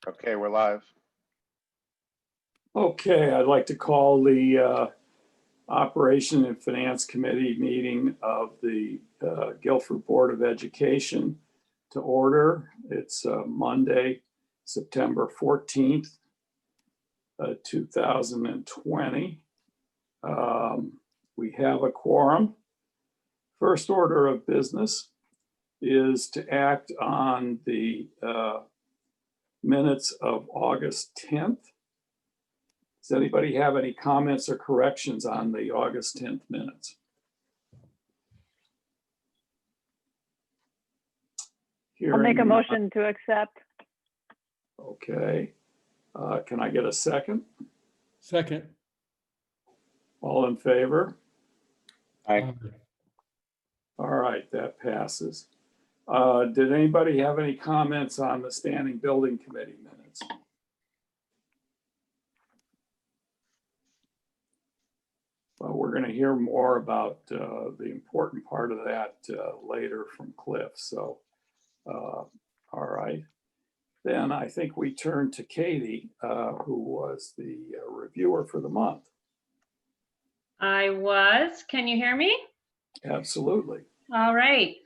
Okay, we're live. Okay, I'd like to call the Operation and Finance Committee meeting of the Guilford Board of Education to order. It's Monday, September 14th, 2020. We have a quorum. First order of business is to act on the minutes of August 10th. Does anybody have any comments or corrections on the August 10th minutes? I'll make a Hearing none. motion to accept. Okay. Can I get a second? Second. All in favor? Aye. All right, that passes. Did anybody have any comments on the Standing Building Committee minutes? Well, we're going to hear more about the important part of that later from Cliff. So, all right. Then I think we turn to Katie, who was the reviewer for the month. I was. Can you hear me? Absolutely. All right.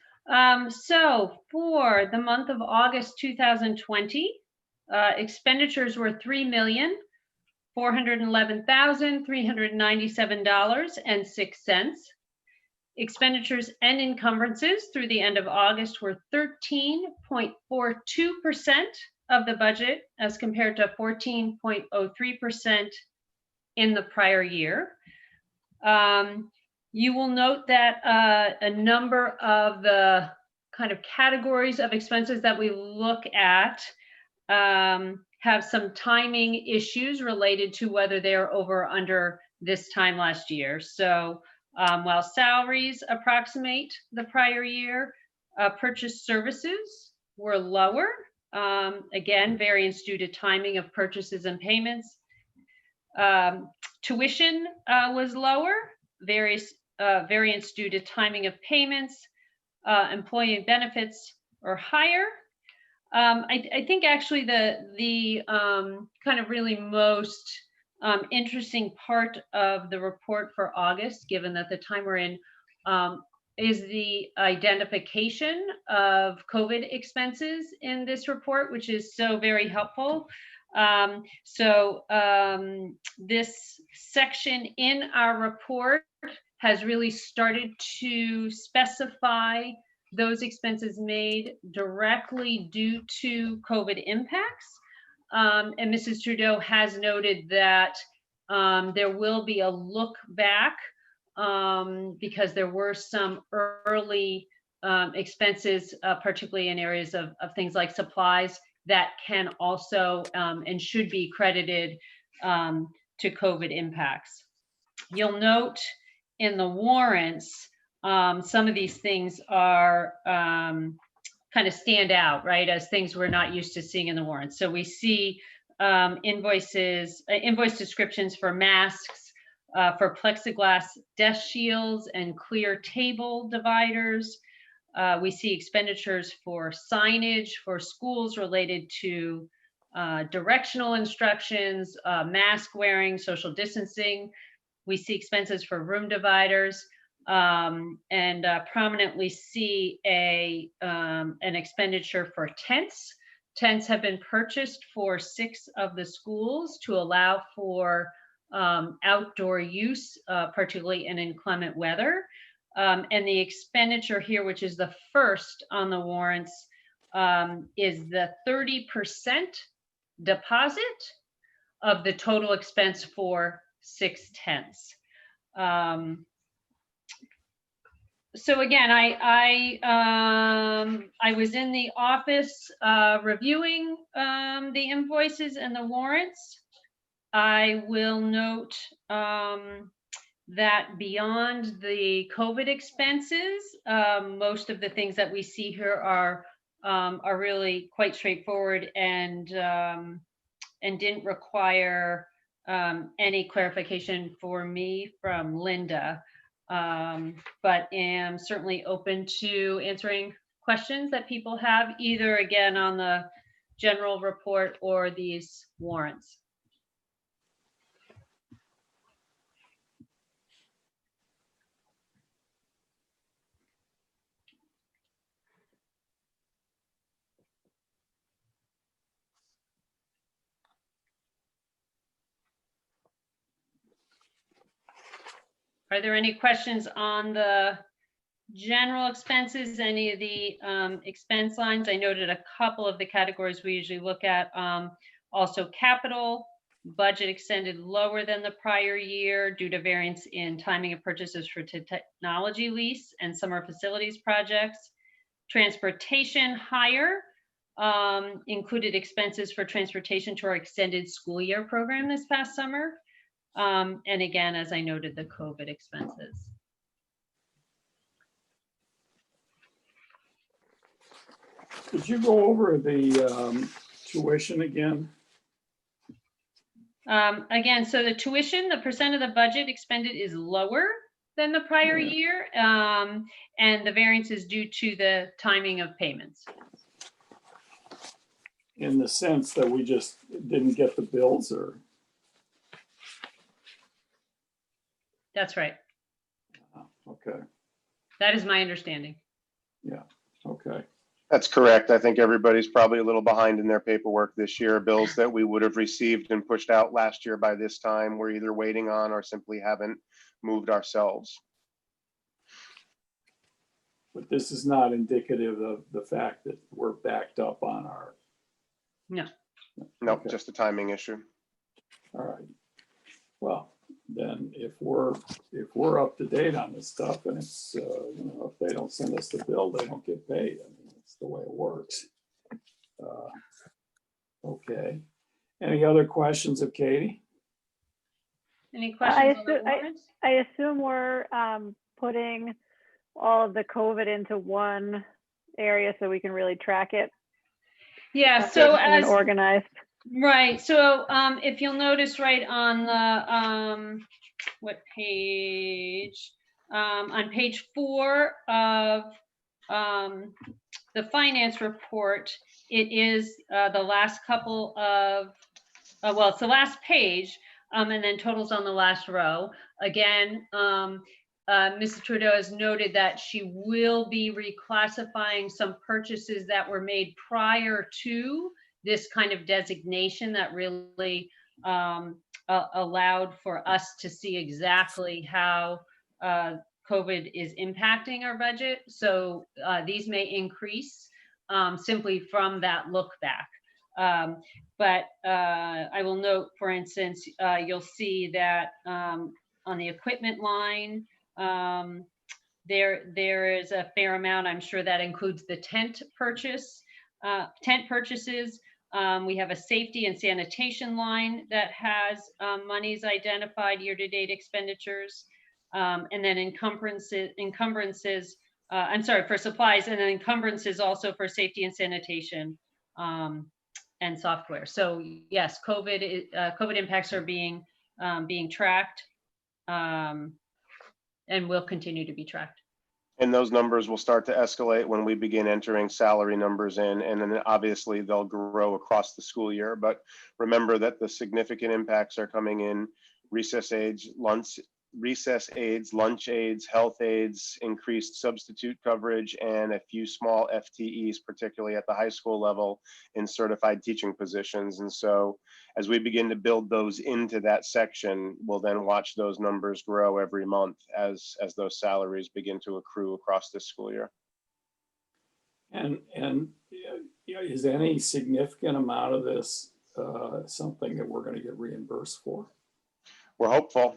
So for the month of August 2020, expenditures were $3,411,397.06. Expenditures and encumbrances through the end of August were 13.42% of the budget as compared to 14.03% in the prior year. You will note that a number of the kind of categories of expenses that we look at have some timing issues related to whether they're over or under this time last year. So while salaries approximate the prior year, purchase services were lower. Again, variance due to timing of purchases and payments. Tuition was lower, variance due to timing of payments. Employee benefits are higher. I think actually the kind of really most interesting part of the report for August, given that the time we're in, is the identification of COVID expenses in this report, which is so very helpful. This section in our report has really started to specify those expenses made directly due to COVID impacts. And Mrs. Trudeau has noted that there will be a look back because there were some early expenses, particularly in areas of things like supplies, that can also and should be credited to COVID impacts. You'll note in the warrants, some of these things are kind of stand out, right, as things we're not used to seeing in the warrants. So we see invoice descriptions for masks, for plexiglass desk shields and clear table dividers. We see expenditures for signage for schools related to directional instructions, mask wearing, social distancing. We see expenses for room dividers, and prominently see an expenditure for tents. Tents have been purchased for 6 of the schools to allow for outdoor use, particularly in inclement weather. And the expenditure here, which is the first on the warrants, is the 30% deposit of the total expense for 6 tents. So again, I was in the office reviewing the invoices and the warrants. I will note that beyond the COVID expenses, most of the things that we see here are really quite straightforward and didn't require any clarification for me from Linda. But am certainly open to answering questions that people have, either again on the general report or these warrants. Are there any questions on the general expenses, any of the expense lines? I noted a couple of the categories we usually look at. Also capital, budget extended lower than the prior year due to variance in timing of purchases for technology lease and summer facilities projects. Transportation higher, included expenses for transportation to our extended school year program this past summer. And again, as I noted, the COVID expenses. Could you go over the tuition again? Again, so the tuition, the percent of the budget expended is lower than the prior Yeah. year. And the variance is due to the timing of payments. In the sense that we just didn't get the bills, or? That's right. Okay, That is my understanding. okay. That's correct. I think everybody's probably a little behind in their paperwork this year. Bills that we would have received and pushed out last year by this time, we're either waiting on or simply haven't moved ourselves. But this is not indicative of the fact that we're backed up on our, No. No, Okay. just a timing issue. all right. Well, then if we're up to date on this stuff, and it's, if they don't send us the bill, they don't get paid. I mean, that's the way it works. Okay. Any other questions of Katie? Any questions on the assu- I- warrants? I assume we're putting all of the COVID into one area so we can really track it. Yeah, so and as, organized. right, so if you'll notice right on the, what page? On page 4 of the finance report, it is the last couple of, well, it's the last page, and then totals on the last row. Again, Mrs. Trudeau has noted that she will be reclassifying some purchases that were made prior to this kind of designation that really allowed for us to see exactly how COVID is impacting our budget. So these may increase simply from that look back. But I will note, for instance, you'll see that on the equipment line, there is a fair amount. I'm sure that includes the tent purchases. We have a safety and sanitation line that has monies identified year-to-date expenditures, and then encumbrances. I'm sorry, for supplies, and then encumbrances also for safety and sanitation and software. So yes, COVID impacts are being tracked. And will continue to be tracked. And those numbers will start to escalate when we begin entering salary numbers in, and then obviously they'll grow across the school year. But remember that the significant impacts are coming in recess aids, lunch aids, health aids, increased substitute coverage, and a few small FTEs, particularly at the high school level in certified teaching positions. And so as we begin to build those into that section, we'll then watch those numbers grow every month as those salaries begin to accrue across this school year. And is any significant amount of this something that we're going to get reimbursed for? We're hopeful.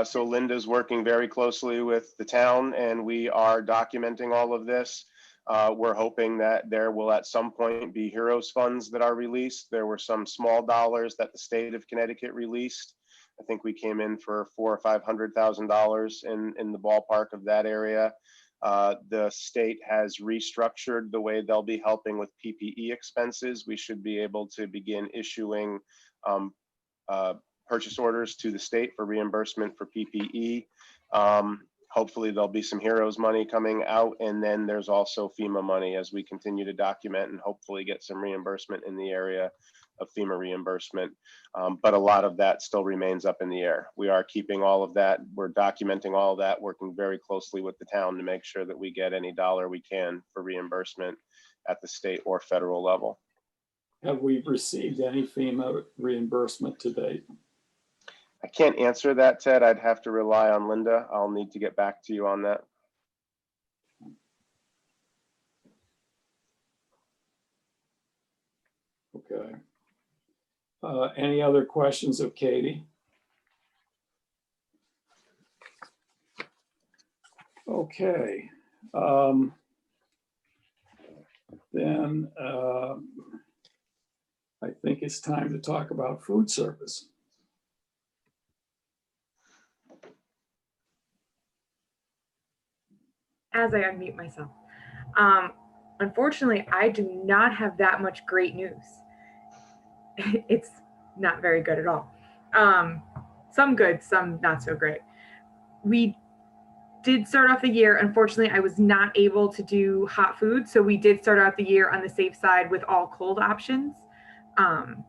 So Linda's working very closely with the town, and we are documenting all of this. We're hoping that there will at some point be HEROES funds that are released. There were some small dollars that the state of Connecticut released. I think we came in for $400,000 or $500,000 in the ballpark of that area. The state has restructured the way they'll be helping with PPE expenses. We should be able to begin issuing purchase orders to the state for reimbursement for PPE. Hopefully there'll be some HEROES money coming out, and then there's also FEMA money as we continue to document and hopefully get some reimbursement in the area of FEMA reimbursement. But a lot of that still remains up in the air. We are keeping all of that. We're documenting all of that, working very closely with the town to make sure that we get any dollar we can for reimbursement at the state or federal level. Have we received any FEMA reimbursement to date? I can't answer that, Ted. I'd have to rely on Linda. I'll need to get back to you on that. Okay. Any other questions of Katie? Okay. Then I think it's time to talk about food service. As I unmute myself. Unfortunately, I do not have that much great news. It's not very good at all. Some good, some not so great. We did start off the year. Unfortunately, I was not able to do hot food. So we did start out the year on the safe side with all cold options. And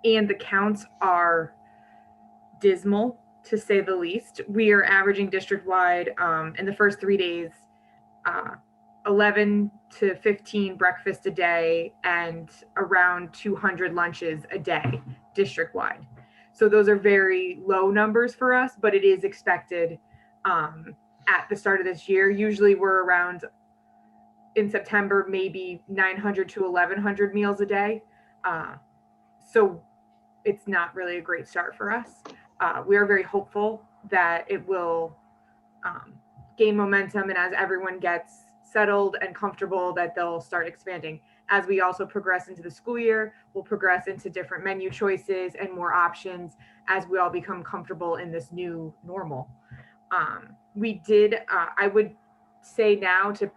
the counts are dismal, to say the least. We are averaging district-wide in the first 3 days, 11 to 15 breakfasts a day and around 200 lunches a day district-wide. So those are very low numbers for us, but it is expected at the start of this year. Usually we're around, in September, maybe 900 to 1,100 meals a day. So it's not really a great start for us. We are very hopeful that it will gain momentum, and as everyone gets settled and comfortable, that they'll start expanding. As we also progress into the school year, we'll progress into different menu choices and more options as we all become comfortable in this new normal. We did, I would say now to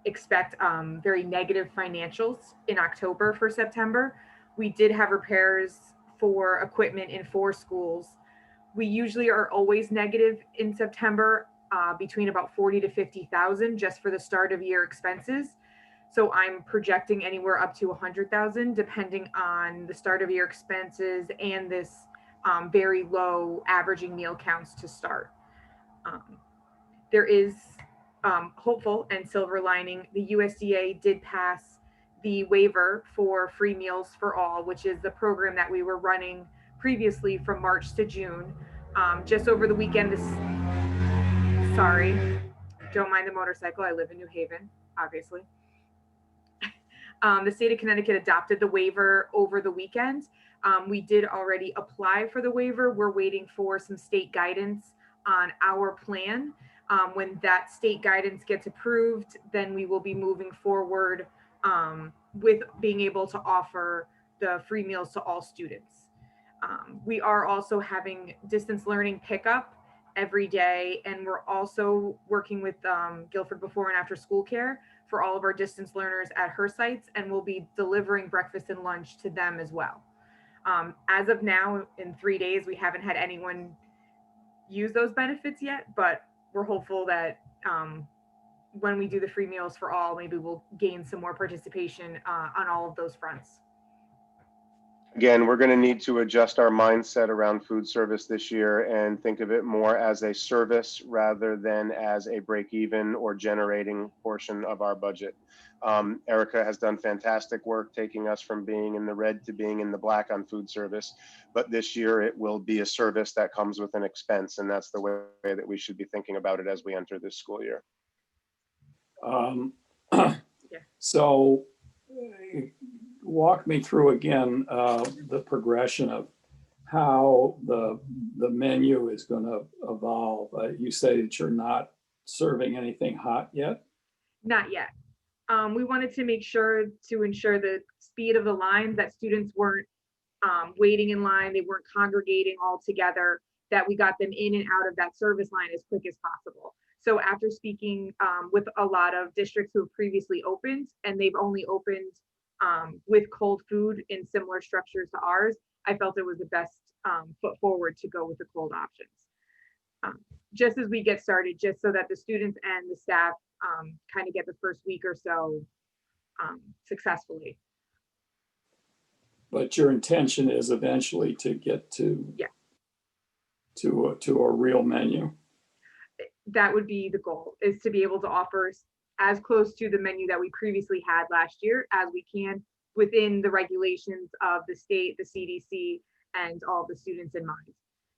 expect very negative financials in October for September. We did have repairs for equipment in 4 schools. We usually are always negative in September, between about 40 to 50,000 just for the start of year expenses. So I'm projecting anywhere up to 100,000 depending on the start of year expenses and this very low averaging meal counts to start. There is hopeful and silver lining. The USDA did pass the waiver for free meals for all, which is the program that we were running previously from March to June. Just over the weekend, sorry, don't mind the motorcycle. I live in New Haven, obviously. The state of Connecticut adopted the waiver over the weekend. We did already apply for the waiver. We're waiting for some state guidance on our plan. When that state guidance gets approved, then we will be moving forward with being able to offer the free meals to all students. We are also having distance learning pickup every day, and we're also working with Guilford Before and After School Care for all of our distance learners at her sites, and we'll be delivering breakfast and lunch to them as well. As of now, in 3 days, we haven't had anyone use those benefits yet, but we're hopeful that when we do the free meals for all, maybe we'll gain some more participation on all of those fronts. Again, we're going to need to adjust our mindset around food service this year and think of it more as a service rather than as a break-even or generating portion of our budget. Erica has done fantastic work taking us from being in the red to being in the black on food service, but this year it will be a service that comes with an expense, and that's the way that we should be thinking about it as we enter this school year. So walk me through again the progression of how the menu is going to evolve. You say that you're not serving anything hot yet? Not yet. We wanted to make sure to ensure the speed of the lines, that students weren't waiting in line, they weren't congregating all together, that we got them in and out of that service line as quick as possible. So after speaking with a lot of districts who have previously opened, and they've only opened with cold food in similar structures to ours, I felt it was the best foot forward to go with the cold options. just as we get started, just so that the students and the staff kind of get the first week or so successfully. But your intention is eventually to get to Yeah. to a real menu. That would be the goal, is to be able to offer as close to the menu that we previously had last year as we can, within the regulations of the state, the CDC, and all the students in mind,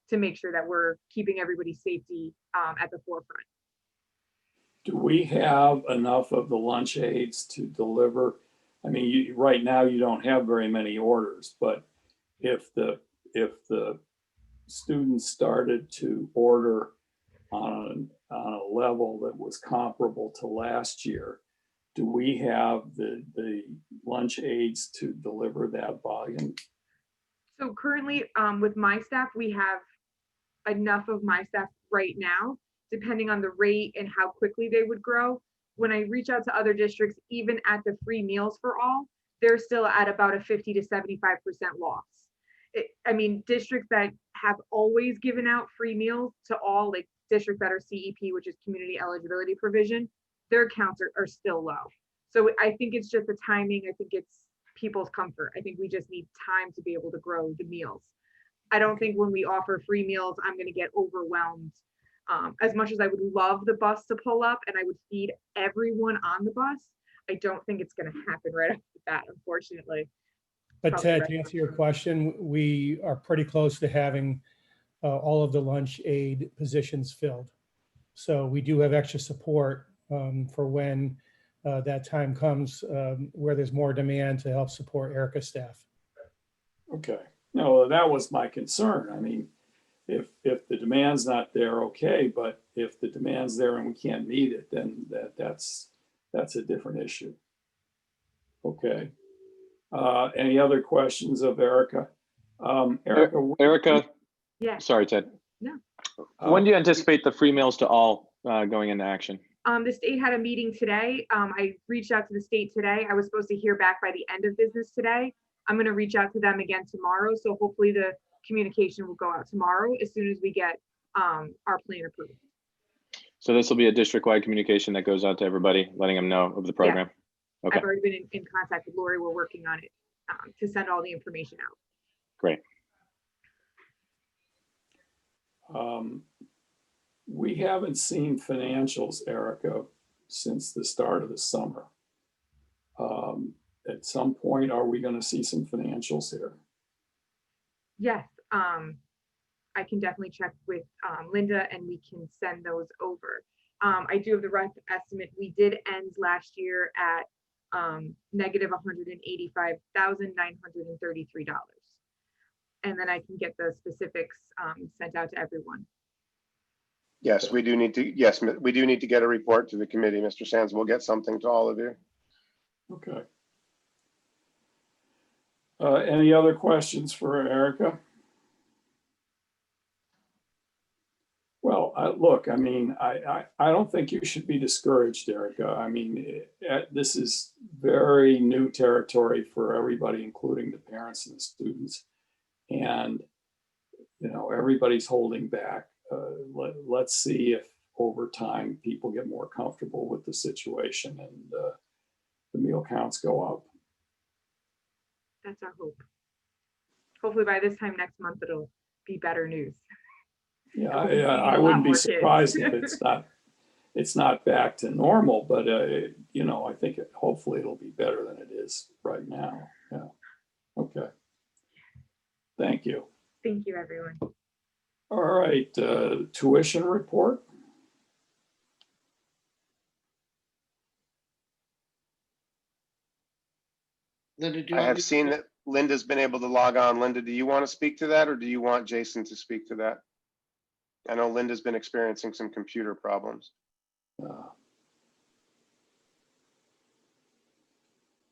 to make sure that we're keeping everybody's safety at the forefront. Do we have enough of the lunch aids to deliver? I mean, right now you don't have very many orders, but if the students started to order on a level that was comparable to last year, do we have the lunch aids to deliver that volume? So currently, with my staff, we have enough of my staff right now, depending on the rate and how quickly they would grow. When I reach out to other districts, even at the free meals for all, they're still at about a 50 to 75% loss. I mean, districts that have always given out free meals to all, like districts that are CEP, which is community eligibility provision, their counts are still low. So I think it's just the timing. I think it's people's comfort. I think we just need time to be able to grow the meals. I don't think when we offer free meals, I'm going to get overwhelmed. As much as I would love the bus to pull up and I would feed everyone on the bus, I don't think it's going to happen right off the bat, unfortunately. But Probably Ted, right. to answer your question, we are pretty close to having all of the lunch aid positions filled. So we do have extra support for when that time comes, where there's more demand to help support Erica's staff. Okay, no, that was my concern. I mean, if the demand's not there, okay, but if the demand's there and we can't meet it, then that's a different issue. Okay. Any other questions of Erica? Erica, Yeah. sorry, Ted. No. When do you anticipate the free meals to all going into action? The state had a meeting today. I reached out to the state today. I was supposed to hear back by the end of business today. I'm going to reach out to them again tomorrow. So hopefully the communication will go out tomorrow as soon as we get our plan approved. So this will be a district-wide communication that goes out to everybody, letting them know of the program. Okay, I've already been in contact with Lori. We're working on it to send all the information out. great. We haven't seen financials, Erica, since the start of the summer. At some point, are we going to see some financials here? Yes, I can definitely check with Linda and we can send those over. I do have the rough estimate. We did end last year at negative $185,933. And then I can get the specifics sent out to everyone. Yes, we do need to, yes, we do need to get a report to the committee, Mr. Sands. We'll get something to all of you. Okay. Any other questions for Erica? Well, look, I mean, I don't think you should be discouraged, Erica. I mean, this is very new territory for everybody, including the parents and the students. And, you know, everybody's holding back. Let's see if over time people get more comfortable with the situation and the meal counts go up. That's our hope. Hopefully by this time next month, it'll be better news. Yeah, we'll be seeing I a lot wouldn't be more kids. surprised if it's not back to normal, but you know, I think hopefully it'll be better than it is right now. Yeah. Okay. Thank you. Thank you, everyone. All right, tuition report. Linda, do you I want have me to- seen that Linda's been able to log on. Linda, do you want to speak to that or do you want Jason to speak to that? I know Linda's been experiencing some computer problems.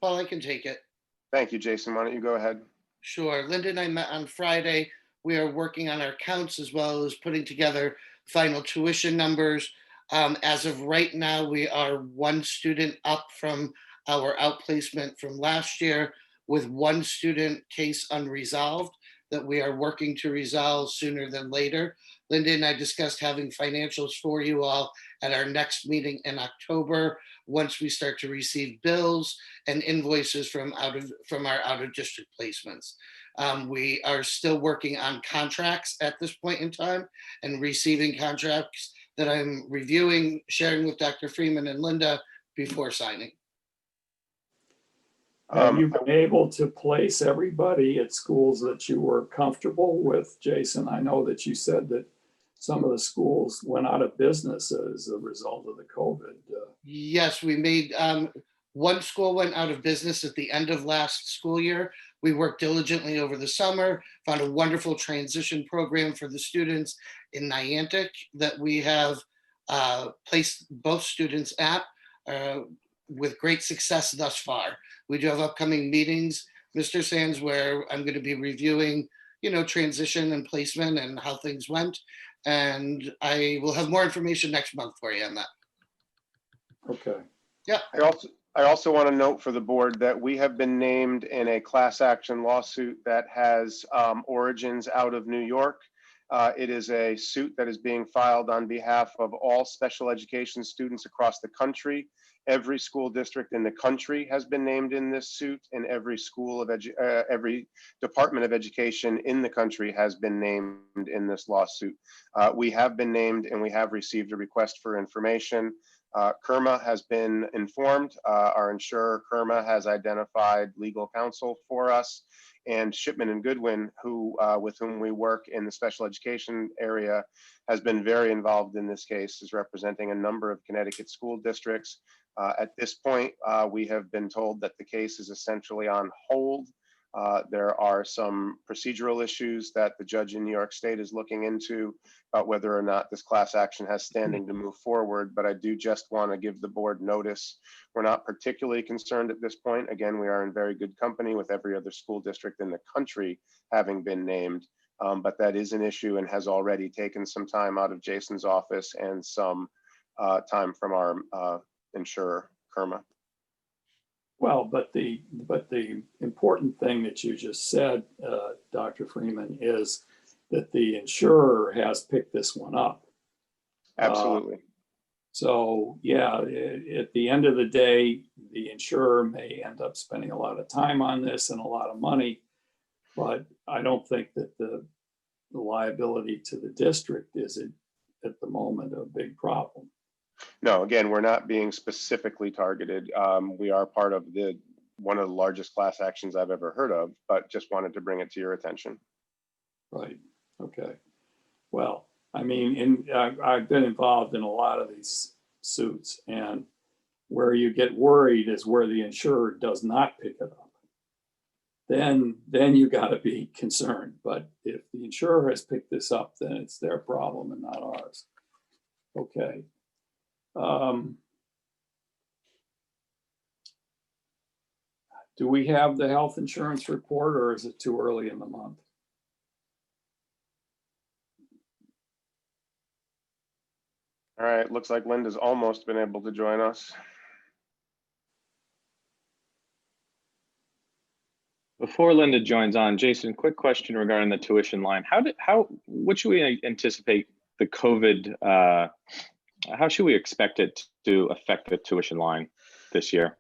Paul, I can take it. Thank you, Jason. Why don't you go ahead? Sure. Linda and I met on Friday. We are working on our counts as well as putting together final tuition numbers. As of right now, we are one student up from our outplacement from last year with one student case unresolved. that we are working to resolve sooner than later. Linda and I discussed having financials for you all at our next meeting in October, once we start to receive bills and invoices from our out of district placements. We are still working on contracts at this point in time and receiving contracts that I'm reviewing, sharing with Dr. Freeman and Linda before signing. Have you been able to place everybody at schools that you were comfortable with, Jason? I know that you said that some of the schools went out of business as a result of the COVID. Yes, we made, one school went out of business at the end of last school year. We worked diligently over the summer, found a wonderful transition program for the students in Niantic that we have placed both students at with great success thus far. We do have upcoming meetings, Mr. Sands, where I'm going to be reviewing, transition and placement and how things went. And I will have more information next month for you on that. Okay. Yeah. I also want to note for the board that we have been named in a class action lawsuit that has origins out of New York. It is a suit that is being filed on behalf of all special education students across the country. Every school district in the country has been named in this suit, and every every department of education in the country has been named in this lawsuit. We have been named, and we have received a request for information. KERMA has been informed. Our insurer, KERMA, has identified legal counsel for us, and Shipman and Goodwin, with whom we work in the special education area, has been very involved in this case, is representing a number of Connecticut school districts. At this point, we have been told that the case is essentially on hold. There are some procedural issues that the judge in New York State is looking into about whether or not this class action has standing to move forward. But I do just want to give the board notice. We're not particularly concerned at this point. Again, we are in very good company with every other school district in the country having been named. But that is an issue and has already taken some time out of Jason's office and some time from our insurer, KERMA. Well, but the important thing that you just said, Dr. Freeman, is that the insurer has picked this one up. Absolutely. So yeah, at the end of the day, the insurer may end up spending a lot of time on this and a lot of money, but I don't think that the liability to the district is at the moment a big problem. No, again, we're not being specifically targeted. We are part of one of the largest class actions I've ever heard of, but just wanted to bring it to your attention. Right. Okay. Well, I mean, I've been involved in a lot of these suits, and where you get worried is where the insurer does not pick it up. Then you got to be concerned. But if the insurer has picked this up, then it's their problem and not ours. Okay. Do we have the health insurance report, or is it too early in the month? All right, looks like Linda's almost been able to join us. Before Linda joins on, Jason, quick question regarding the tuition line. What should we anticipate the COVID, how should we expect it to affect the tuition line this year?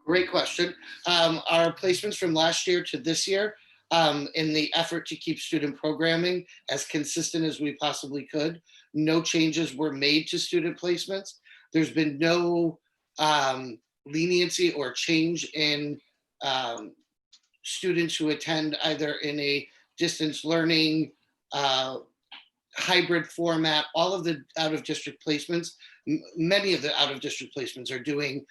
Great question. Our placements from last year to this year, in the effort to keep student programming as consistent as we possibly could, no changes were made to student placements. There's been no leniency or change in students who attend either in a distance learning, hybrid format. All of the out-of-district placements, many of the out-of-district placements are doing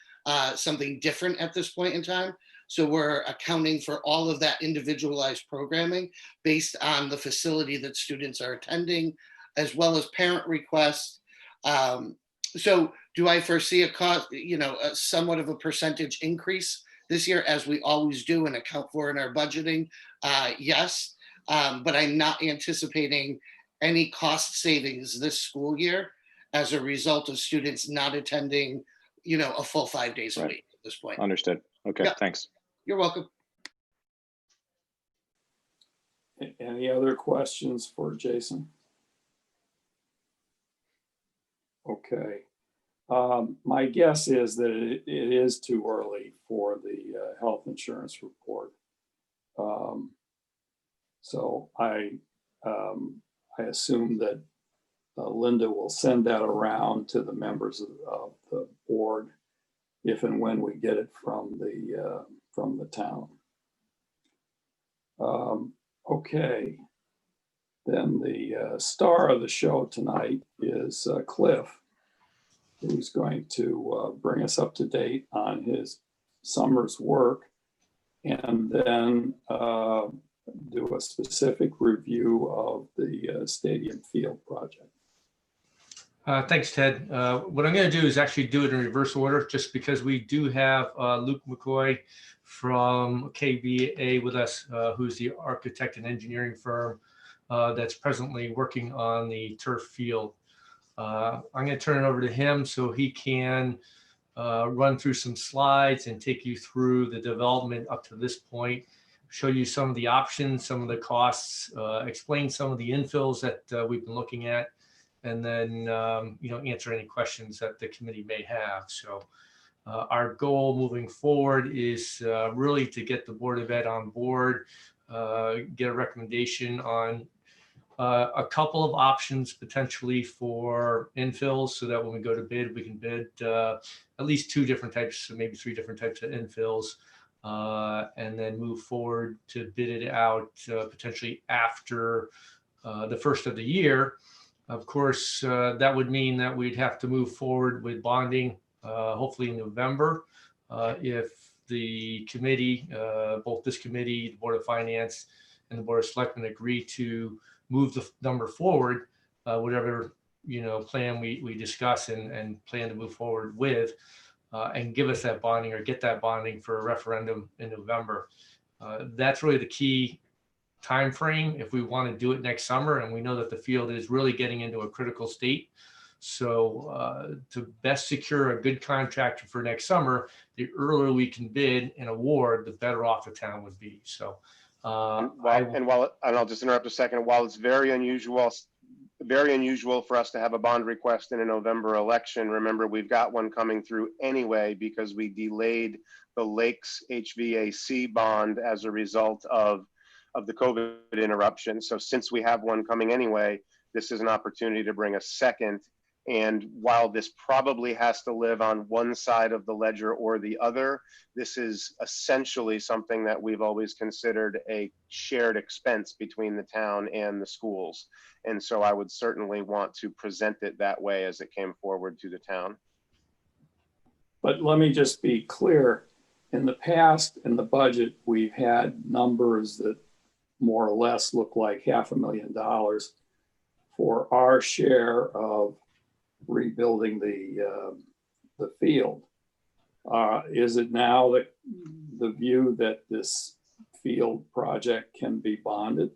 something different at this point in time. So we're accounting for all of that individualized programming based on the facility that students are attending, as well as parent requests. So do I foresee a cost, somewhat of a percentage increase this year, as we always do and account for in our budgeting? Yes, but I'm not anticipating any cost savings this school year as a result of students not attending, a full 5 days a week at this point. Understood. Okay, Yeah. thanks. You're welcome. Any other questions for Jason? Okay. My guess is that it is too early for the health insurance report. So I assume that Linda will send that around to the members of the board if and when we get it from the town. Okay. Then the star of the show tonight is Cliff, who's going to bring us up to date on his summer's work and then do a specific review of the stadium field project. Thanks, Ted. What I'm going to do is actually do it in reverse order, just because we do have Luke McCoy from KBA with us, who's the architect and engineering firm that's presently working on the turf field. I'm going to turn it over to him so he can run through some slides and take you through the development up to this point, show you some of the options, some of the costs, explain some of the infills that we've been looking at, and then answer any questions that the committee may have. So our goal moving forward is really to get the Board of Ed on board, get a recommendation on a couple of options potentially for infills, so that when we go to bid, we can bid at least 2 different types, maybe 3 different types of infills, and then move forward to bid it out potentially after the first of the year. Of course, that would mean that we'd have to move forward with bonding, hopefully in November, if the committee, both this committee, the Board of Finance, and the Board of Selectmen agree to move the number forward, whatever plan we discuss and plan to move forward with, and give us that bonding or get that bonding for a referendum in November. That's really the key time frame if we want to do it next summer, and we know that the field is really getting into a critical state. So to best secure a good contractor for next summer, the earlier we can bid and award, the better off the town would be. So and I'll just interrupt a second. While it's very unusual for us to have a bond request in a November election, remember we've got one coming through anyway because we delayed the Lakes HVAC bond as a result of the COVID interruption. So since we have one coming anyway, this is an opportunity to bring a second. And while this probably has to live on one side of the ledger or the other, this is essentially something that we've always considered a shared expense between the town and the schools. And so I would certainly want to present it that way as it came forward to the town. But let me just be clear. In the past, in the budget, we've had numbers that more or less look like $500,000 for our share of rebuilding the field. Is it now that the view that this field project can be bonded?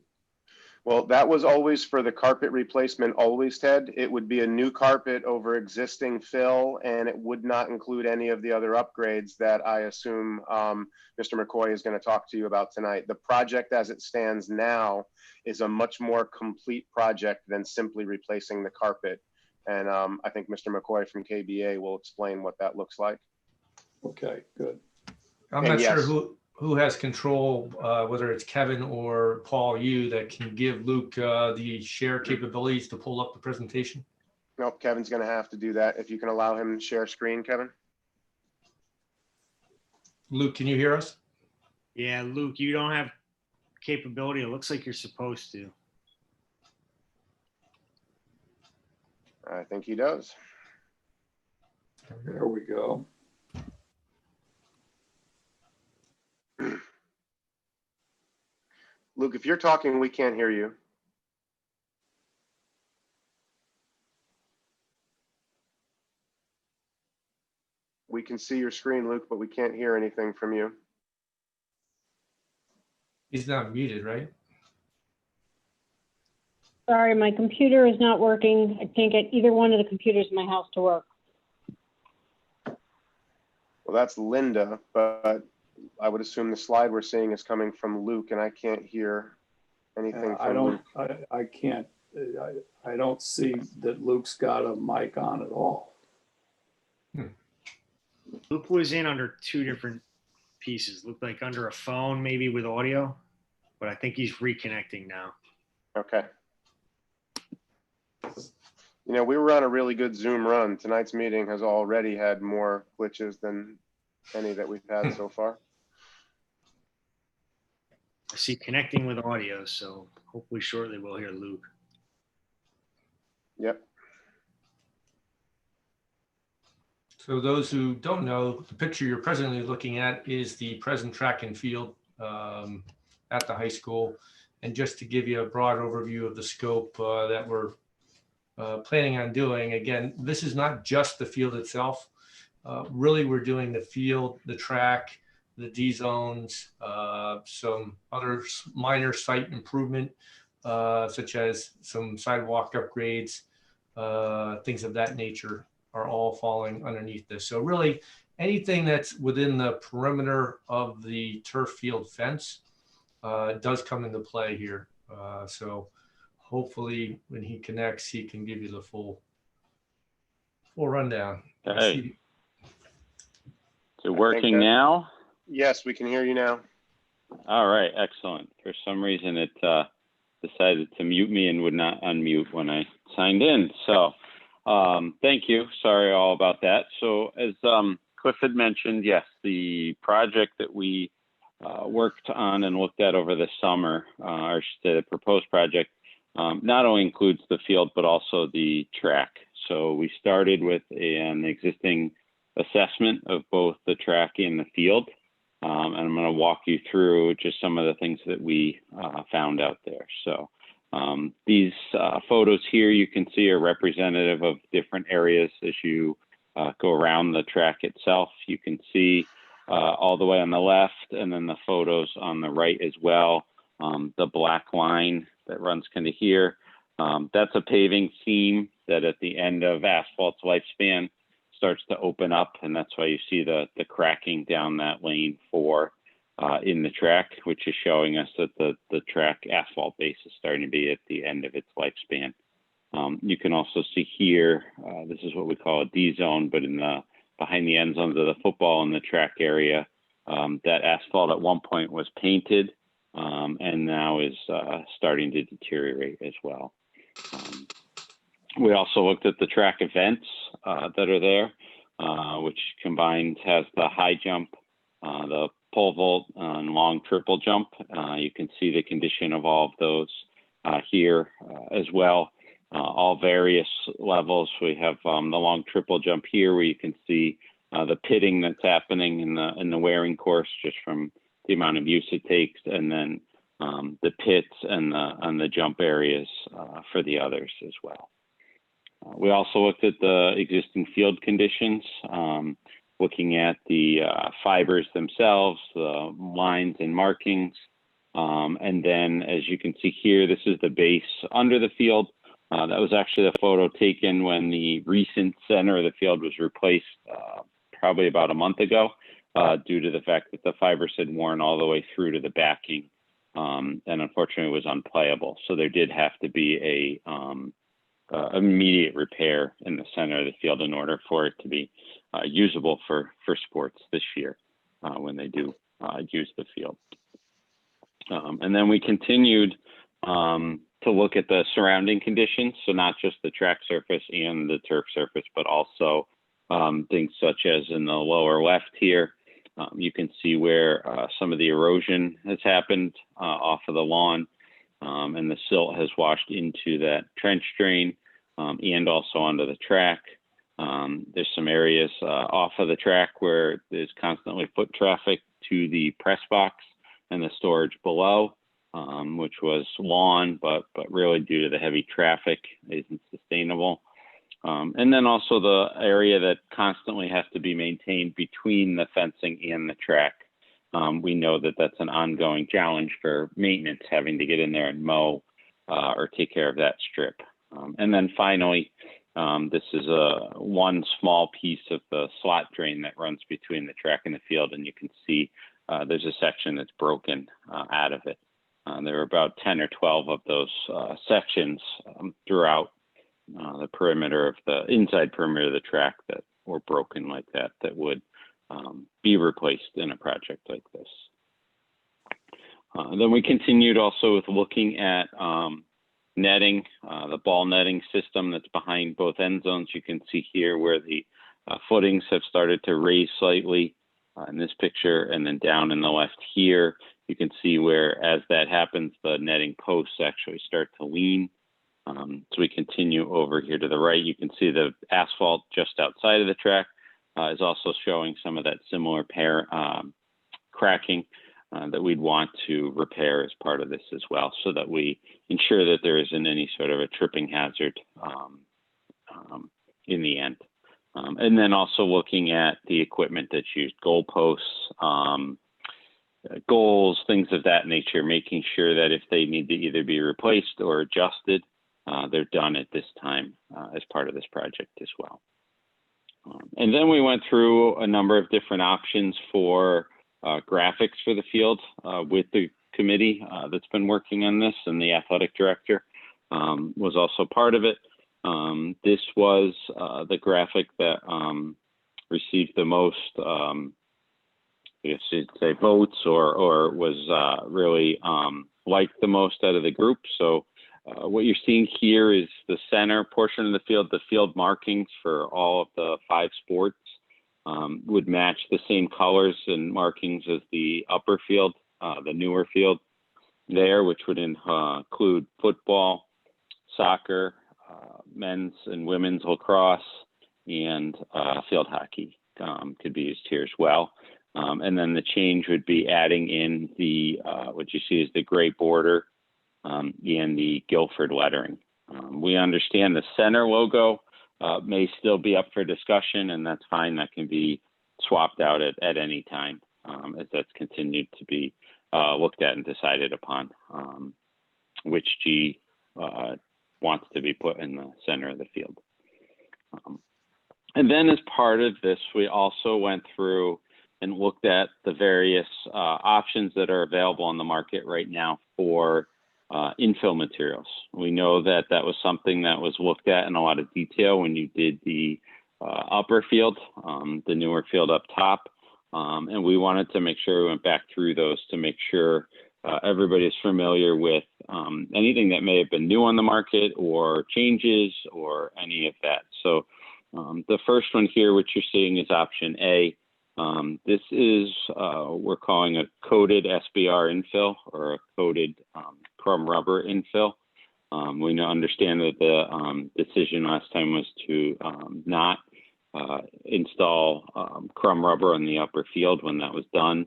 Well, that was always for the carpet replacement, always, Ted. It would be a new carpet over existing fill, and it would not include any of the other upgrades that I assume Mr. McCoy is going to talk to you about tonight. The project as it stands now is a much more complete project than simply replacing the carpet. And I think Mr. McCoy from KBA will explain what that looks like. Okay, good. I'm not sure who has control, whether it's Kevin or Paul, you that can give Luke the share capabilities to pull up the presentation. Nope, Kevin's going to have to do that. If you can allow him to share screen, Kevin. Luke, can you hear us? Yeah, Luke, you don't have capability. It looks like you're supposed to. I think he does. There we go. Luke, if you're talking, we can't hear you. We can see your screen, Luke, but we can't hear anything from you. He's not muted, right? Sorry, my computer is not working. I can't get either one of the computers in my house to work. Well, that's Linda, but I would assume the slide we're seeing is coming from Luke, and I can't hear Anything I from don't, Luke? I can't, I don't see that Luke's got a mic on at all. Luke was in under two different pieces. Looked like under a phone, maybe with audio, but I think he's reconnecting now. Okay. You know, we were on a really good Zoom run. Tonight's meeting has already had more glitches than any that we've had so far. I see connecting with audio, so hopefully shortly we'll hear Luke. Yep. So those who don't know, the picture you're presently looking at is the present track and field at the high school. And just to give you a broad overview of the scope that we're planning on doing, again, this is not just the field itself. Really, we're doing the field, the track, the D zones, some other minor site improvement, such as some sidewalk upgrades, things of that nature are all falling underneath this. So really anything that's within the perimeter of the turf field fence does come into play here. So hopefully when he connects, he can give you the full rundown. Hey. Is it I working think that- now? Yes, we can hear you now. All right, excellent. For some reason, it decided to mute me and would not unmute when I signed in. So thank you. Sorry all about that. So as Cliff had mentioned, yes, the project that we worked on and looked at over the summer, or the proposed project, not only includes the field, but also the track. So we started with an existing assessment of both the track and the field. And I'm going to walk you through just some of the things that we found out there. So these photos here you can see are representative of different areas as you go around the track itself. You can see all the way on the left, and then the photos on the right as well. The black line that runs kind of here, that's a paving seam that at the end of asphalt's lifespan starts to open up, and that's why you see the cracking down that lane 4 in the track, which is showing us that the track asphalt base is starting to be at the end of its lifespan. You can also see here, this is what we call a D zone, but in the behind the end zones of the football and the track area, that asphalt at one point was painted and now is starting to deteriorate as well. We also looked at the track events that are there, which combined has the high jump, the pole vault, and long triple jump. You can see the condition of all of those here as well. All various levels. We have the long triple jump here, where you can see the pitting that's happening in the wearing course, just from the amount of use it takes, and then the pits and the jump areas for the others as well. We also looked at the existing field conditions, looking at the fibers themselves, the lines and markings. And then, as you can see here, this is the base under the field. That was actually the photo taken when the recent center of the field was replaced probably about a month ago, due to the fact that the fibers had worn all the way through to the backing, and unfortunately was unplayable. So there did have to be a immediate repair in the center of the field in order for it to be usable for sports this year when they do use the field. And then we continued to look at the surrounding conditions. So not just the track surface and the turf surface, but also things such as in the lower left here, you can see where some of the erosion has happened off of the lawn, and the silt has washed into that trench drain and also onto the track. There's some areas off of the track where there's constantly foot traffic to the press box and the storage below, which was lawn, but really due to the heavy traffic isn't sustainable. And then also the area that constantly has to be maintained between the fencing and the track. We know that that's an ongoing challenge for maintenance, having to get in there and mow or take care of that strip. And then finally, this is one small piece of the slot drain that runs between the track and the field, and you can see there's a section that's broken out of it. There were about 10 or 12 of those sections throughout the perimeter of the inside perimeter of the track that were broken like that, that would be replaced in a project like this. Then we continued also with looking at netting, the ball netting system that's behind both end zones. You can see here where the footings have started to raise slightly in this picture, and then down in the left here, you can see where as that happens, the netting posts actually start to lean. So we continue over here to the right. You can see the asphalt just outside of the track is also showing some of that similar cracking that we'd want to repair as part of this as well, so that we ensure that there isn't any sort of a tripping hazard in the end. And then also looking at the equipment that's used, goalposts, goals, things of that nature, making sure that if they need to either be replaced or adjusted, they're done at this time as part of this project as well. And then we went through a number of different options for graphics for the field with the committee that's been working on this, and the athletic director was also part of it. This was the graphic that received the most, I guess you'd say, votes, or was really liked the most out of the group. So what you're seeing here is the center portion of the field markings for all of the 5 sports would match the same colors and markings as the upper field, the newer field there, which would include football, soccer, men's and women's lacrosse, and field hockey could be used here as well. And then the change would be adding in the, what you see is the gray border and the Guilford lettering. We understand the center logo may still be up for discussion, and that's fine. That can be swapped out at any time as that's continued to be looked at and decided upon, which G wants to be put in the center of the field. And then as part of this, we also went through and looked at the various options that are available on the market right now for infill materials. We know that that was something that was looked at in a lot of detail when you did the upper field, the newer field up top. And we wanted to make sure we went back through those to make sure everybody is familiar with anything that may have been new on the market or changes or any of that. So the first one here, which you're seeing, is option A. This is, we're calling a coated SBR infill, or a coated crumb rubber infill. We understand that the decision last time was to not install crumb rubber on the upper field when that was done.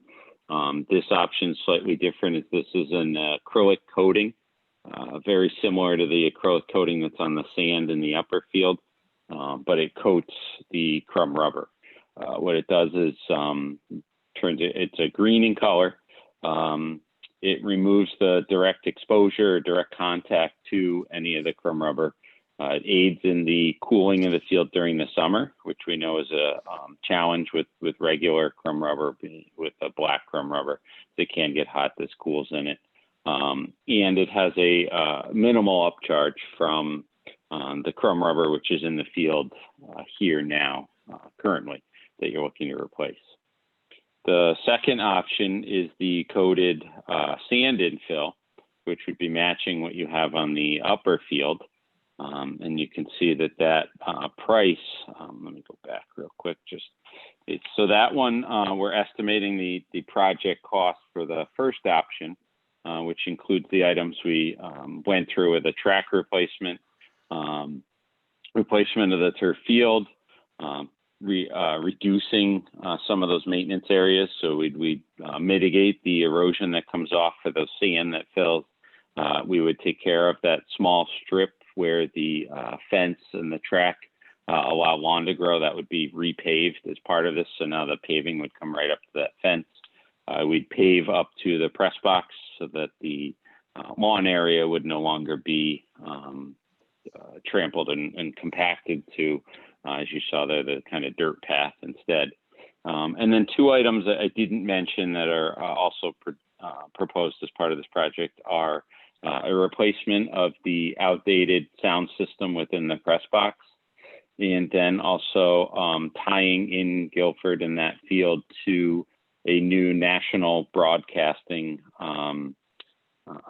This option is slightly different, as this is an acrylic coating, very similar to the acrylic coating that's on the sand in the upper field, but it coats the crumb rubber. What it does is it's a green in color. It removes the direct exposure or direct contact to any of the crumb rubber. It aids in the cooling of the field during the summer, which we know is a challenge with regular crumb rubber, with a black crumb rubber. It can get hot, this cools in it. And it has a minimal upcharge from the crumb rubber, which is in the field here now, currently, that you're looking to replace. The second option is the coated sand infill, which would be matching what you have on the upper field. And you can see that price, let me go back real quick. So that one, we're estimating the project cost for the first option, which includes the items we went through with a track replacement, replacement of the turf field, reducing some of those maintenance areas, so we'd mitigate the erosion that comes off for those sand that fills. We would take care of that small strip where the fence and the track allow lawn to grow. That would be repaved as part of this, so now the paving would come right up to that fence. We'd pave up to the press box so that the lawn area would no longer be trampled and compacted to, as you saw there, the kind of dirt path instead. And then 2 items that I didn't mention that are also proposed as part of this project are a replacement of the outdated sound system within the press box, and then also tying in Guilford and that field to a new national broadcasting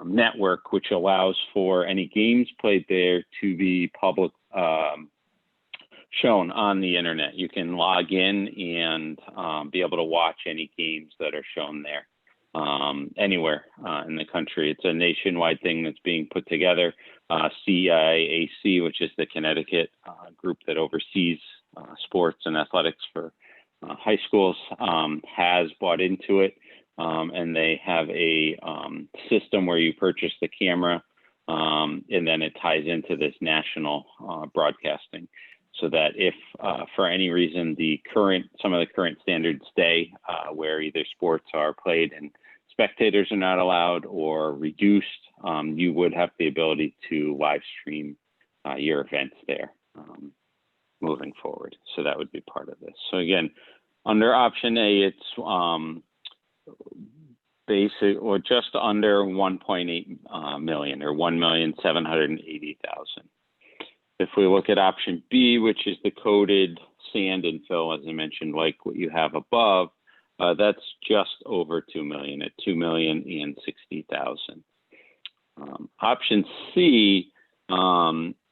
network, which allows for any games played there to be public shown on the internet. You can log in and be able to watch any games that are shown there anywhere in the country. It's a nationwide thing that's being put together. CIAC, which is the Connecticut group that oversees sports and athletics for high schools, has bought into it. And they have a system where you purchase the camera and then it ties into this national broadcasting, so that if for any reason some of the current standards stay, where either sports are played and spectators are not allowed or reduced, you would have the ability to live stream your events there moving forward. So that would be part of this. So again, under option A, it's basic or just under 1.8 million, or 1,780,000. If we look at option B, which is the coated sand and fill, as I mentioned, like what you have above, that's just over 2 million at 2,060,000. Option C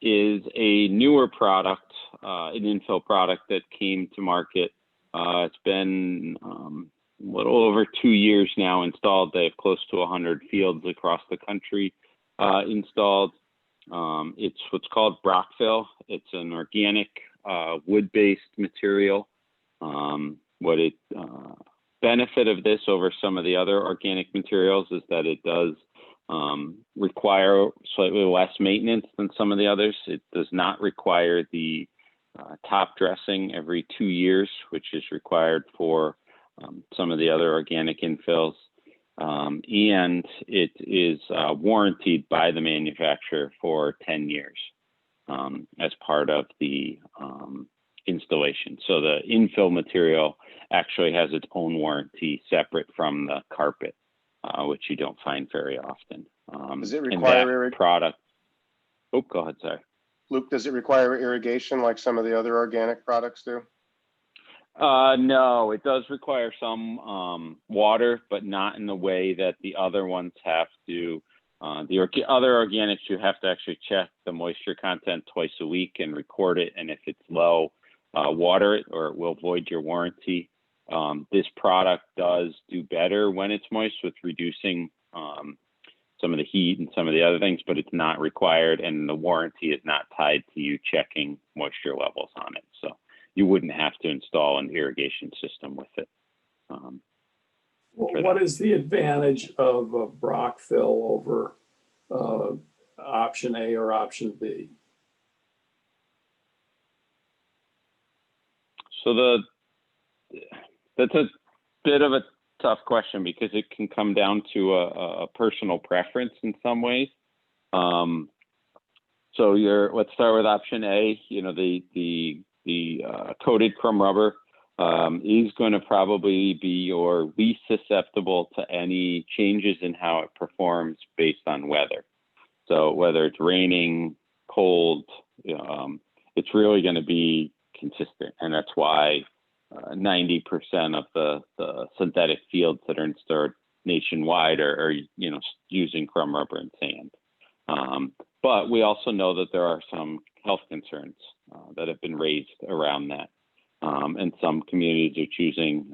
is a newer product, an infill product that came to market. It's been a little over 2 years now installed. They have close to 100 fields across the country installed. It's what's called Brockfill. It's an organic wood-based material. What it benefit of this over some of the other organic materials is that it does require slightly less maintenance than some of the others. It does not require the top dressing every 2 years, which is required for some of the other organic infills. And it is warranted by the manufacturer for 10 years as part of the installation. So the infill material actually has its own warranty separate from the carpet, which you don't find very often. Does it require product? Oh, go ahead, sorry. Luke, does it require irrigation like some of the other organic products do? No, it does require some water, but not in the way that the other ones have to. The other organics, you have to actually check the moisture content twice a week and record it. And if it's low, water it, or it will void your warranty. This product does do better when it's moist with reducing some of the heat and some of the other things, but it's not required, and the warranty is not tied to you checking moisture levels on it. So you wouldn't have to install an irrigation system with it. What is the advantage of a Brockfill over option A or option B? So that's a bit of a tough question because it can come down to a personal preference in some ways. So let's start with option A. You know, the coated chrome rubber is going to probably be your least susceptible to any changes in how it performs based on weather. So whether it's raining, cold, it's really going to be consistent, and that's why 90% of the synthetic fields that are installed nationwide are using chrome rubber and sand. But we also know that there are some health concerns that have been raised around that. And some communities are choosing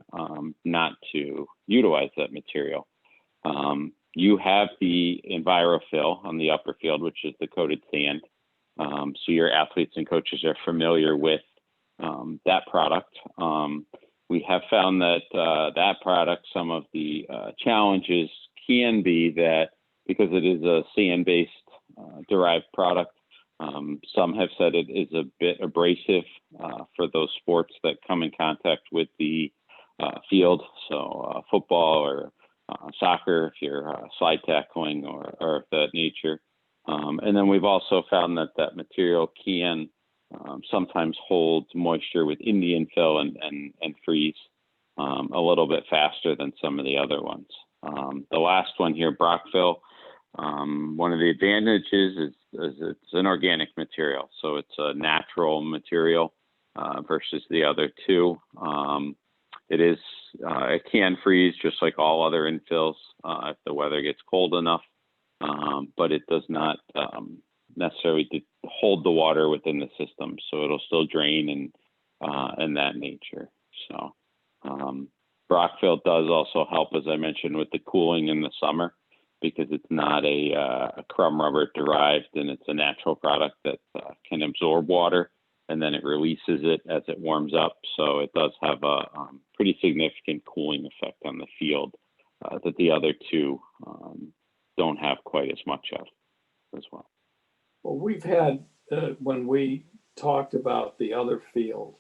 not to utilize that material. You have the EnviroFill on the upper field, which is the coated sand. So your athletes and coaches are familiar with that product. We have found that that product, some of the challenges can be that because it is a sand-based derived product, some have said it is a bit abrasive for those sports that come in contact with the field. So football or soccer, if you're slide tackling or of that nature. And then we've also found that that material can sometimes hold moisture within the infill and freeze a little bit faster than some of the other ones. The last one here, Brockville, one of the advantages is it's an organic material. So it's a natural material versus the other two. It can freeze just like all other infills if the weather gets cold enough, but it does not necessarily hold the water within the system. So it'll still drain and that nature. So Brockville does also help, as I mentioned, with the cooling in the summer, because it's not a crumb rubber derived, and it's a natural product that can absorb water, and then it releases it as it warms up. So it does have a pretty significant cooling effect on the field that the other two don't have quite as much of as well. Well, we've had, when we talked about the other field,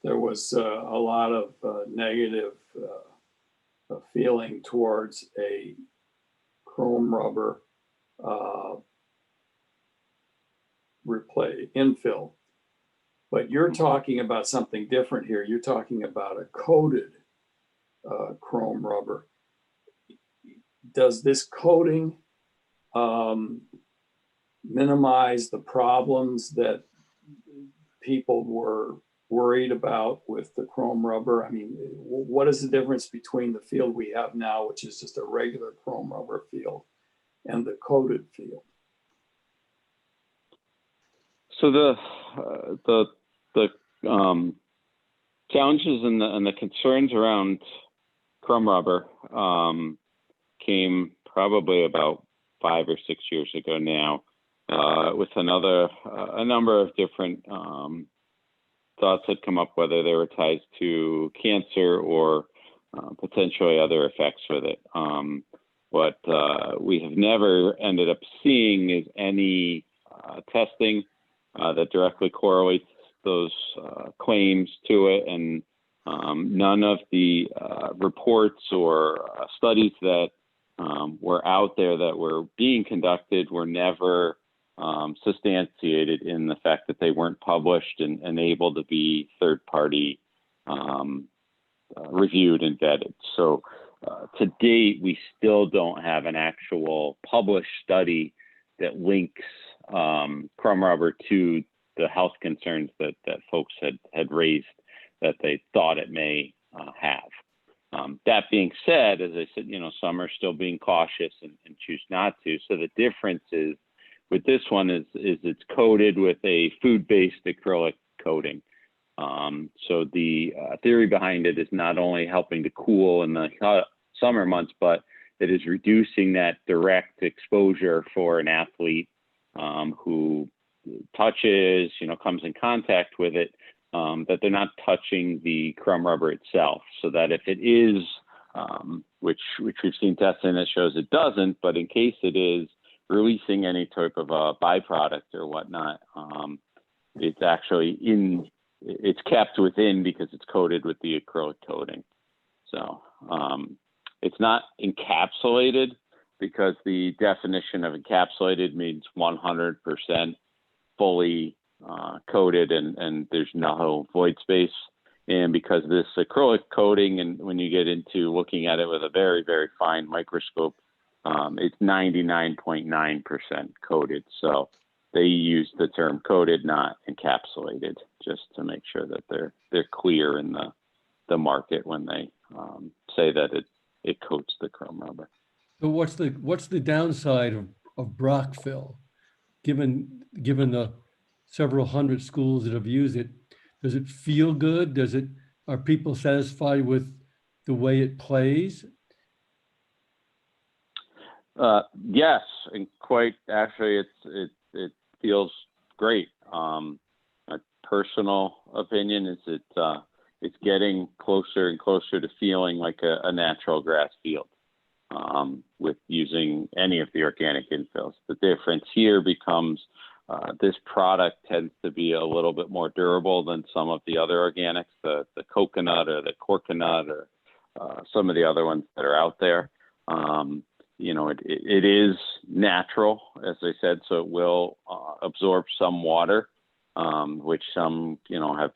there was a lot of negative feeling towards a chrome rubber infill. But you're talking about something different here. You're talking about a coated chrome rubber. Does this coating minimize the problems that people were worried about with the chrome rubber? I mean, what is the difference between the field we have now, which is just a regular chrome rubber field, and the coated field? So the challenges and the concerns around chrome rubber came probably about 5 or 6 years ago now, with a number of different thoughts had come up, whether they were ties to cancer or potentially other effects with it. What we have never ended up seeing is any testing that directly correlates those claims to it, and none of the reports or studies that were out there that were being conducted were never substantiated in the fact that they weren't published and able to be third-party reviewed and vetted. So to date, we still don't have an actual published study that links crumb rubber to the health concerns that folks had raised that they thought it may have. That being said, as I said, some are still being cautious and choose not to. So the difference is with this one is it's coated with a food-based acrylic coating. So the theory behind it is not only helping to cool in the summer months, but it is reducing that direct exposure for an athlete who touches, comes in contact with it, that they're not touching the crumb rubber itself. So that if it is, which we've seen testing that shows it doesn't, but in case it is releasing any type of a byproduct or whatnot, it's actually it's kept within because it's coated with the acrylic coating. So it's not encapsulated, because the definition of encapsulated means 100% fully coated and there's no void space. And because this acrylic coating, and when you get into looking at it with a very, very fine microscope, it's 99.9% coated. So they use the term coated, not encapsulated, just to make sure that they're clear in the market when they say that it coats the chrome rubber. So what's the downside of Brockville, given the several hundred schools that have used it? Does it feel good? Are people satisfied with the way it plays? Yes, and quite actually, it feels great. My personal opinion is it's getting closer and closer to feeling like a natural grass field with using any of the organic infills. The difference here becomes this product tends to be a little bit more durable than some of the other organics, the coconut or the coconut or some of the other ones that are out there. It is natural, as I said, so it will absorb some water, which some, have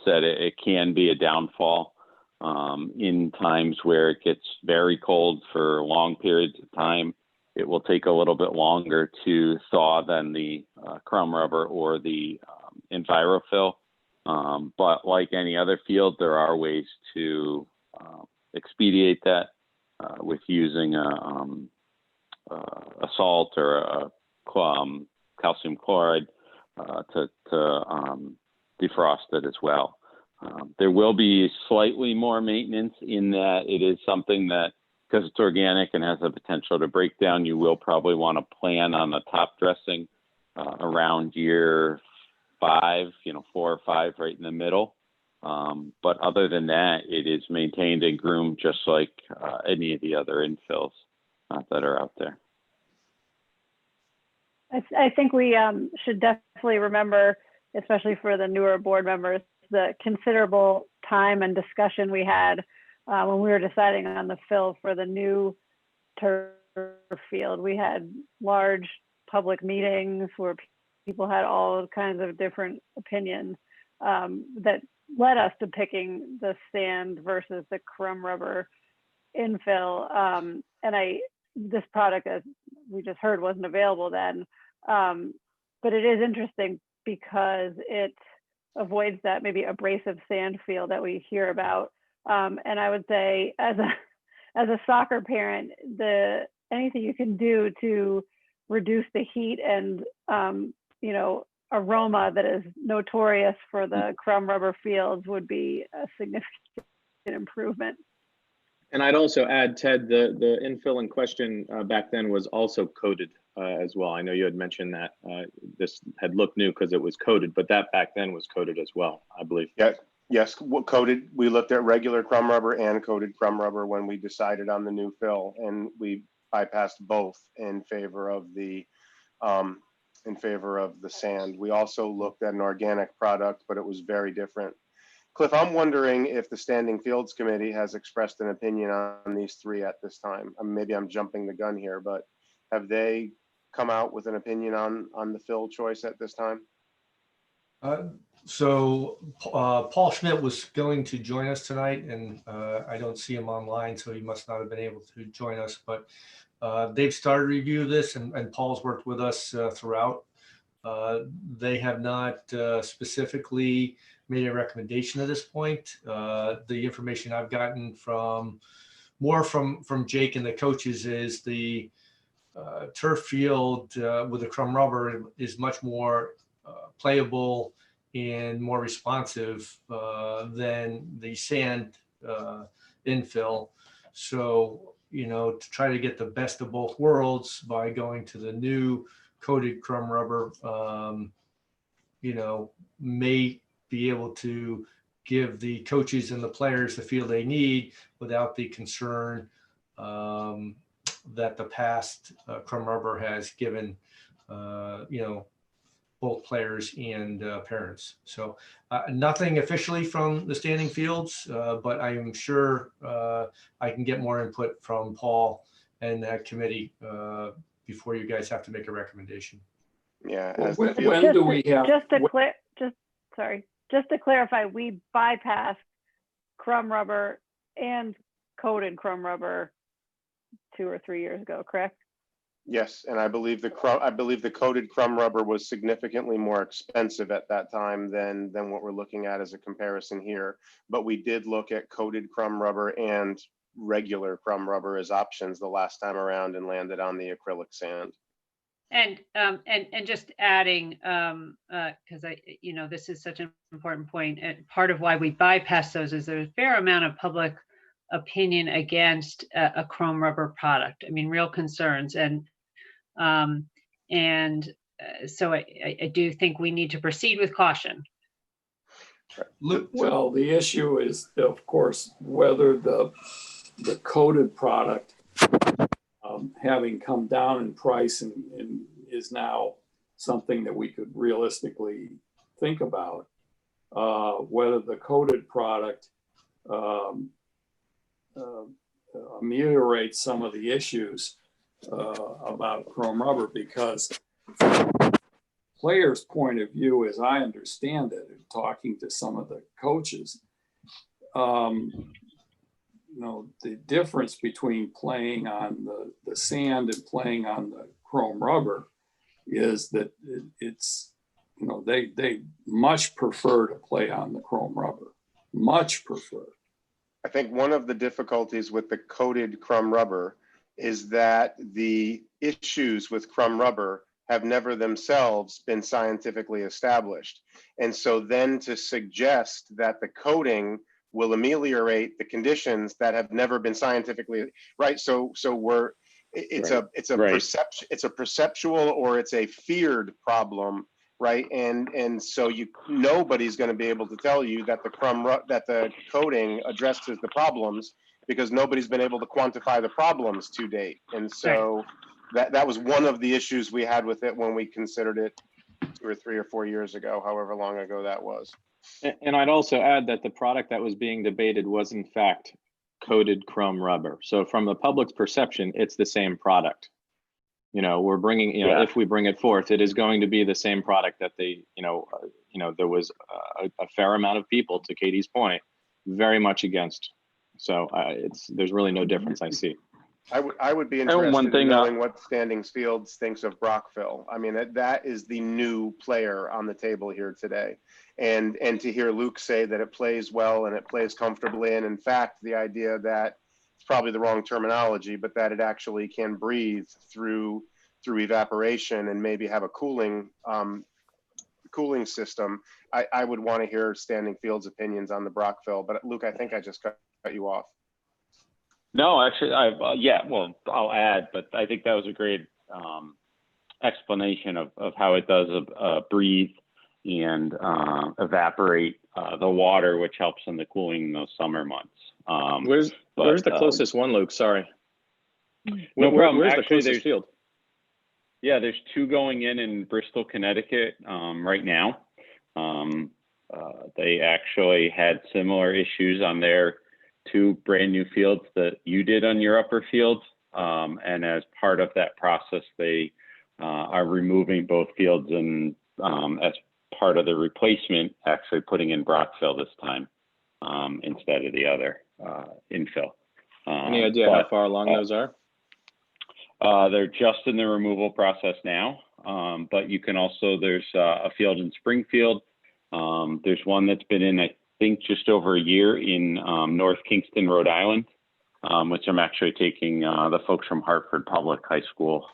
said it can be a downfall In times where it gets very cold for long periods of time, it will take a little bit longer to thaw than the crumb rubber or the EnviroFill. But like any other field, there are ways to expedite that with using a salt or a calcium chloride to defrost it as well. There will be slightly more maintenance in that it is something that, because it's organic and has the potential to break down, you will probably want to plan on the top dressing around year 5, 4 or 5, right in the middle. But other than that, it is maintained and groomed just like any of the other infills that are out there. I think we should definitely remember, especially for the newer board members, the considerable time and discussion we had when we were deciding on the fill for the new turf field. We had large public meetings where people had all kinds of different opinions that led us to picking the sand versus the crumb rubber infill. And this product, as we just heard, wasn't available then. But it is interesting because it avoids that maybe abrasive sand feel that we hear about. And I would say, as a soccer parent, anything you can do to reduce the heat and aroma that is notorious for the crumb rubber fields would be a significant improvement. And I'd also add, Ted, the infill in question back then was also coated as well. I know you had mentioned that this had looked new because it was coated, but that back then was coated as well, I believe. Yeah, yes, coated. We looked at regular crumb rubber and coated crumb rubber when we decided on the new fill, and we bypassed both in favor of the sand. We also looked at an organic product, but it was very different. Cliff, I'm wondering if the Standing Fields Committee has expressed an opinion on these 3 at this time. Maybe I'm jumping the gun here, but have they come out with an opinion on the fill choice at this time? So Paul Schmidt was going to join us tonight, and I don't see him online, so he must not have been able to join us. But they've started a review of this, and Paul's worked with us throughout. They have not specifically made a recommendation at this point. The information I've gotten from Jake and the coaches is the turf field with the crumb rubber is much more playable and more responsive than the sand infill. So, to try to get the best of both worlds by going to the new coated crumb rubber, may be able to give the coaches and the players the feel they need without the concern that the past crumb rubber has given, both players and parents. So nothing officially from the Standing Fields, but I am sure I can get more input from Paul and that committee before you guys have to make a recommendation. Yeah. When do we have? Just to clarify, we bypassed crumb rubber and coated crumb rubber 2 or 3 years ago, correct? Yes, and I believe the coated crumb rubber was significantly more expensive at that time than what we're looking at as a comparison here. But we did look at coated crumb rubber and regular crumb rubber as options the last time around and landed on the acrylic sand. And just adding, because this is such an important point, and part of why we bypass those is there's a fair amount of public opinion against a chrome rubber product. I mean, real concerns, so I do think we need to proceed with caution. Well, the issue is, of course, whether the coated product, having come down in price and is now something that we could realistically think about, whether the coated product ameliorates some of the issues about chrome rubber, because from the player's point of view, as I understand it, talking to some of the coaches, the difference between playing on the sand and playing on the chrome rubber is that it's, they much prefer to play on the chrome rubber, much prefer. I think one of the difficulties with the coated crumb rubber is that the issues with crumb rubber have never themselves been scientifically established. And so then to suggest that the coating will ameliorate the conditions that have never been scientifically right. So it's a perceptual or it's a feared problem, right? And so nobody's going to be able to tell you that the coating addresses the problems, because nobody's been able to quantify the problems to date. And so that was one of the issues we had with it when we considered it 2 or 3 or 4 years ago, however long ago that was. And I'd also add that the product that was being debated was in fact coated chrome rubber. So from the public's perception, it's the same product. We're bringing, if we bring it forth, it is going to be the same product that there was a fair amount of people, to Katie's point, very much against. So there's really no difference I see. I would be interested in knowing what Standing Fields thinks of Brockville. I mean, that is the new player on the table here today. And to hear Luke say that it plays well and it plays comfortably, and in fact, the idea that it's probably the wrong terminology, but that it actually can breathe through evaporation and maybe have a cooling system. I would want to hear Standing Fields' opinions on the Brockville. But Luke, I think I just cut you off. No, actually, I'll add, but I think that was a great explanation of how it does breathe and evaporate the water, which helps in the cooling in those summer months. Where's the closest one, Luke? Sorry. No problem. Where's Actually, the closest field? Yeah, there's 2 going in Bristol, Connecticut right now. They actually had similar issues on their 2 brand new fields that you did on your upper field. And as part of that process, they are removing both fields and as part of the replacement, actually putting in Brockville this time instead of the other infill. Any idea how far along those are? They're just in the removal process now, but you can also, there's a field in Springfield. There's one that's been in, I think, just over a year in North Kingston, Rhode Island, which I'm actually taking the folks from Hartford Public High School.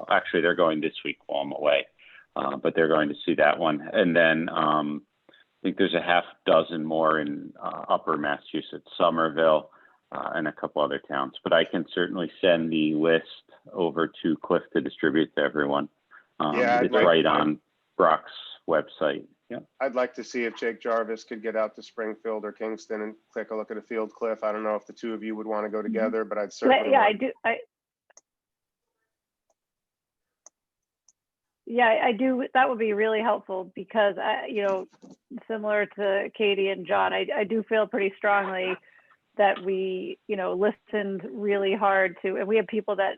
Actually, they're going this week while I'm away, but they're going to see that one. And then I think there's a half dozen more in Upper Massachusetts, Somerville, and a couple other towns. But I can certainly send the list over to Cliff to distribute to everyone. It's right on Brock's website. Yeah. I'd like to see if Jake Jarvis could get out to Springfield or Kingston and take a look at a field, Cliff. I don't know if the 2 of you would want to go together, but I'd certainly. I do. I do. That would be really helpful because, similar to Katie and John, I do feel pretty strongly that we, listened really hard to, and we have people that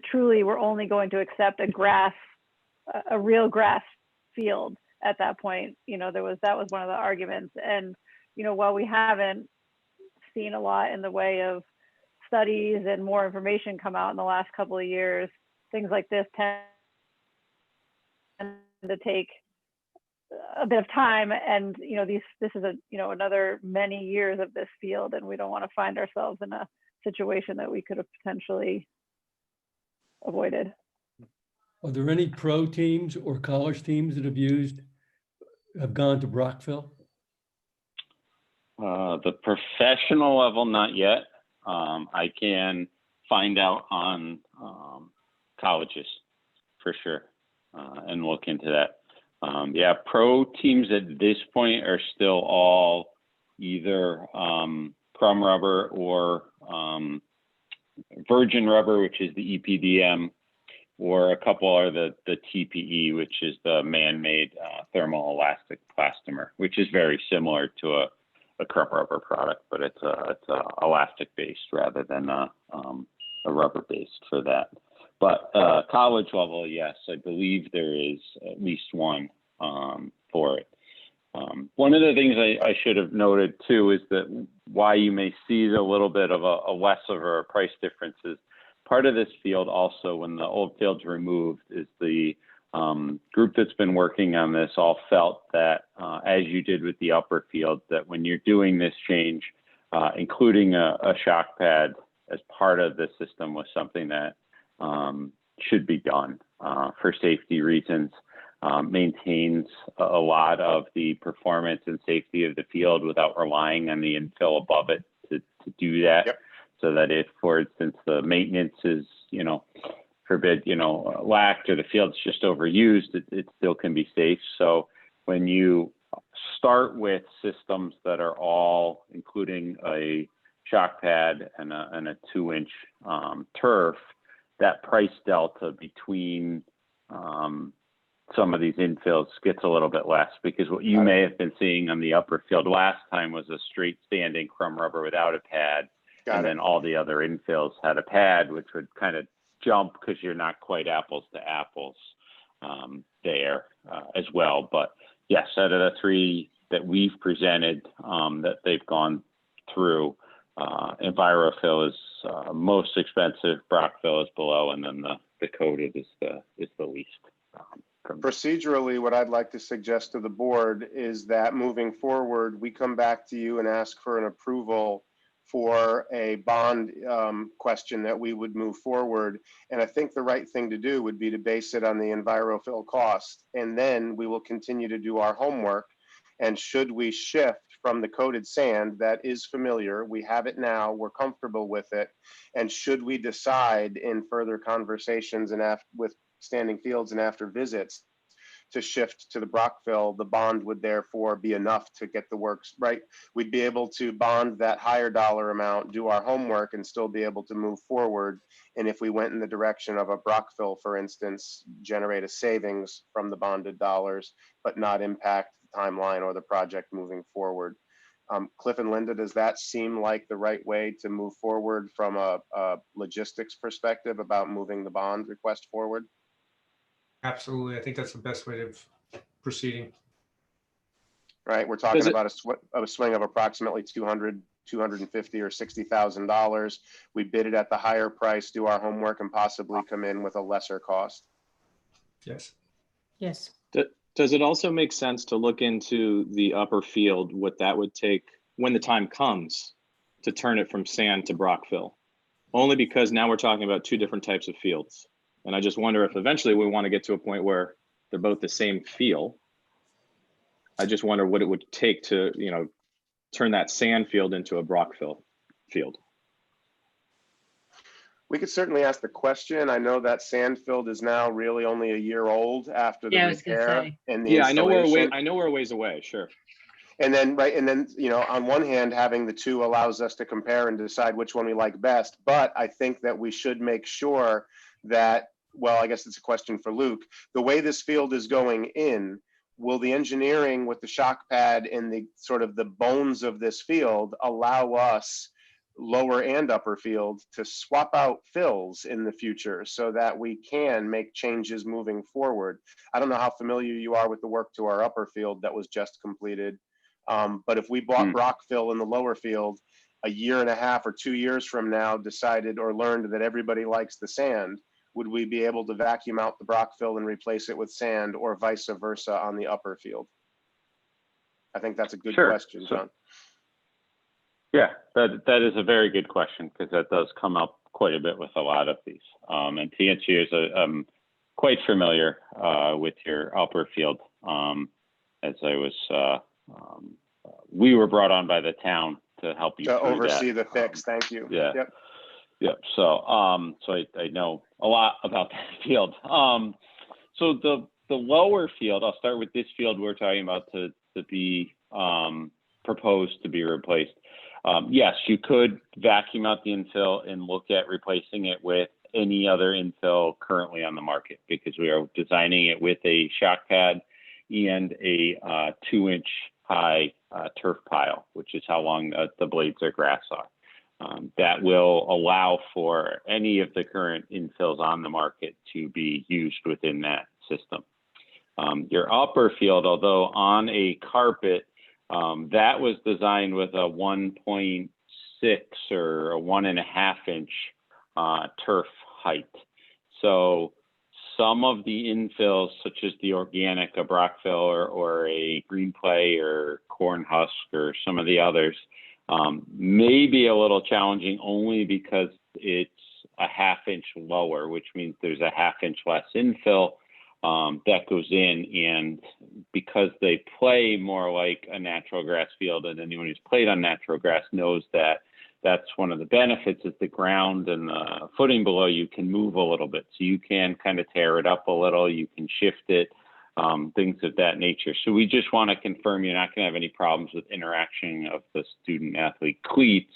truly were only going to accept a real grass field at that point. That was one of the arguments. And, while we haven't seen a lot in the way of studies and more information come out in the last couple of years, things like this tend to take a bit of time. And, this is another many years of this field, and we don't want to find ourselves in a situation that we could have potentially avoided. Are there any pro teams or college teams that have gone to Brockville? The professional level, not yet. I can find out on colleges for sure and look into that. Pro teams at this point are still all either crumb rubber or virgin rubber, which is the EPDM, or a couple are the TPE, which is the man-made thermal elastic plastomer, which is very similar to a crumb rubber product, but it's elastic based rather than a rubber based for that. But college level, yes, I believe there is at least one for it. One of the things I should have noted too is that why you may see a little bit of a less of a price difference is part of this field also, when the old field's removed, is the group that's been working on this all felt that, as you did with the upper field, that when you're doing this change, including a shock pad as part of the system was something that should be done for safety reasons. Maintains a lot of the performance and safety of the field without relying on the infill above it to do that. Yep. So that if, for instance, the maintenance is, forbid, lacked, or the field's just overused, it still can be safe. So when you start with systems that are all including a shock pad and a 2-inch turf, that price delta between some of these infills gets a little bit less, because what you may have been seeing on the upper field last time was a straight standing crumb rubber without a pad. Then all the other infills had a pad, which would kind of jump because you're not quite apples to apples there as well. But yes, out of the 3 that we've presented that they've gone through, EnviroFill is most expensive, Brockville is below, and then the coated is the least. Procedurally, what I'd like to suggest to the board is that moving forward, we come back to you and ask for an approval for a bond question that we would move forward. And I think the right thing to do would be to base it on the EnviroFill cost. And then we will continue to do our homework. And should we shift from the coated sand that is familiar, we have it now, we're comfortable with it. And should we decide in further conversations and with Standing Fields and after visits to shift to the Brockville, the bond would therefore be enough to get the works right. We'd be able to bond that higher dollar amount, do our homework, and still be able to move forward. And if we went in the direction of a Brockville, for instance, generate a savings from the bonded dollars, but not impact the timeline or the project moving forward. Cliff and Linda, does that seem like the right way to move forward from a logistics perspective about moving the bond request forward? Absolutely. I think that's the best way of proceeding. Right. We're talking about a swing of approximately $250 or $60,000. We bid it at the higher price, do our homework, and possibly come in with a lesser cost. Yes. Yes. Does it also make sense to look into the upper field, what that would take when the time comes to turn it from sand to Brockville? Only because now we're talking about 2 different types of fields. And I just wonder if eventually we want to get to a point where they're both the same feel. I just wonder what it would take to, turn that sand field into a Brockville field. We could certainly ask the question. I know that sand field is now really only a year old after the repair and the installation. I know we're a ways away, sure. And then, on one hand, having the 2 allows us to compare and decide which one we like best. But I think that we should make sure that, well, I guess it's a question for Luke. The way this field is going in, will the engineering with the shock pad and the sort of the bones of this field allow us, lower and upper field, to swap out fills in the future so that we can make changes moving forward? I don't know how familiar you are with the work to our upper field that was just completed. But if we bought Brockville in the lower field, a year and a half or 2 years from now, decided or learned that everybody likes the sand, would we be able to vacuum out the Brockville and replace it with sand, or vice versa on the upper field? I think that's a good question, John. Yeah, that is a very good question, because that does come up quite a bit with a lot of these. And to answer you, I'm quite familiar with your upper field, as I was, we were brought on by the town to help you to oversee the fix. Thank you. Yeah. Yep. Yep. So, I know a lot about that field. So the lower field, I'll start with this field we're talking about to be proposed to be replaced. Yes, you could vacuum out the infill and look at replacing it with any other infill currently on the market, because we are designing it with a shock pad and a 2-inch high turf pile, which is how long the blades of grass are. That will allow for any of the current infills on the market to be used within that system. Your upper field, although on a carpet, that was designed with a 1.6 or a 1.5 inch turf height. So some of the infills, such as the organic, a Brockville or a green clay or corn husk or some of the others, may be a little challenging only because it's a 1/2 inch lower, which means there's a 1/2 inch less infill that goes in. And because they play more like a natural grass field, and anyone who's played on natural grass knows that that's one of the benefits, is the ground and the footing below you can move a little bit. So you can kind of tear it up a little, you can shift it, things of that nature. So we just want to confirm you're not going to have any problems with interaction of the student athlete cleats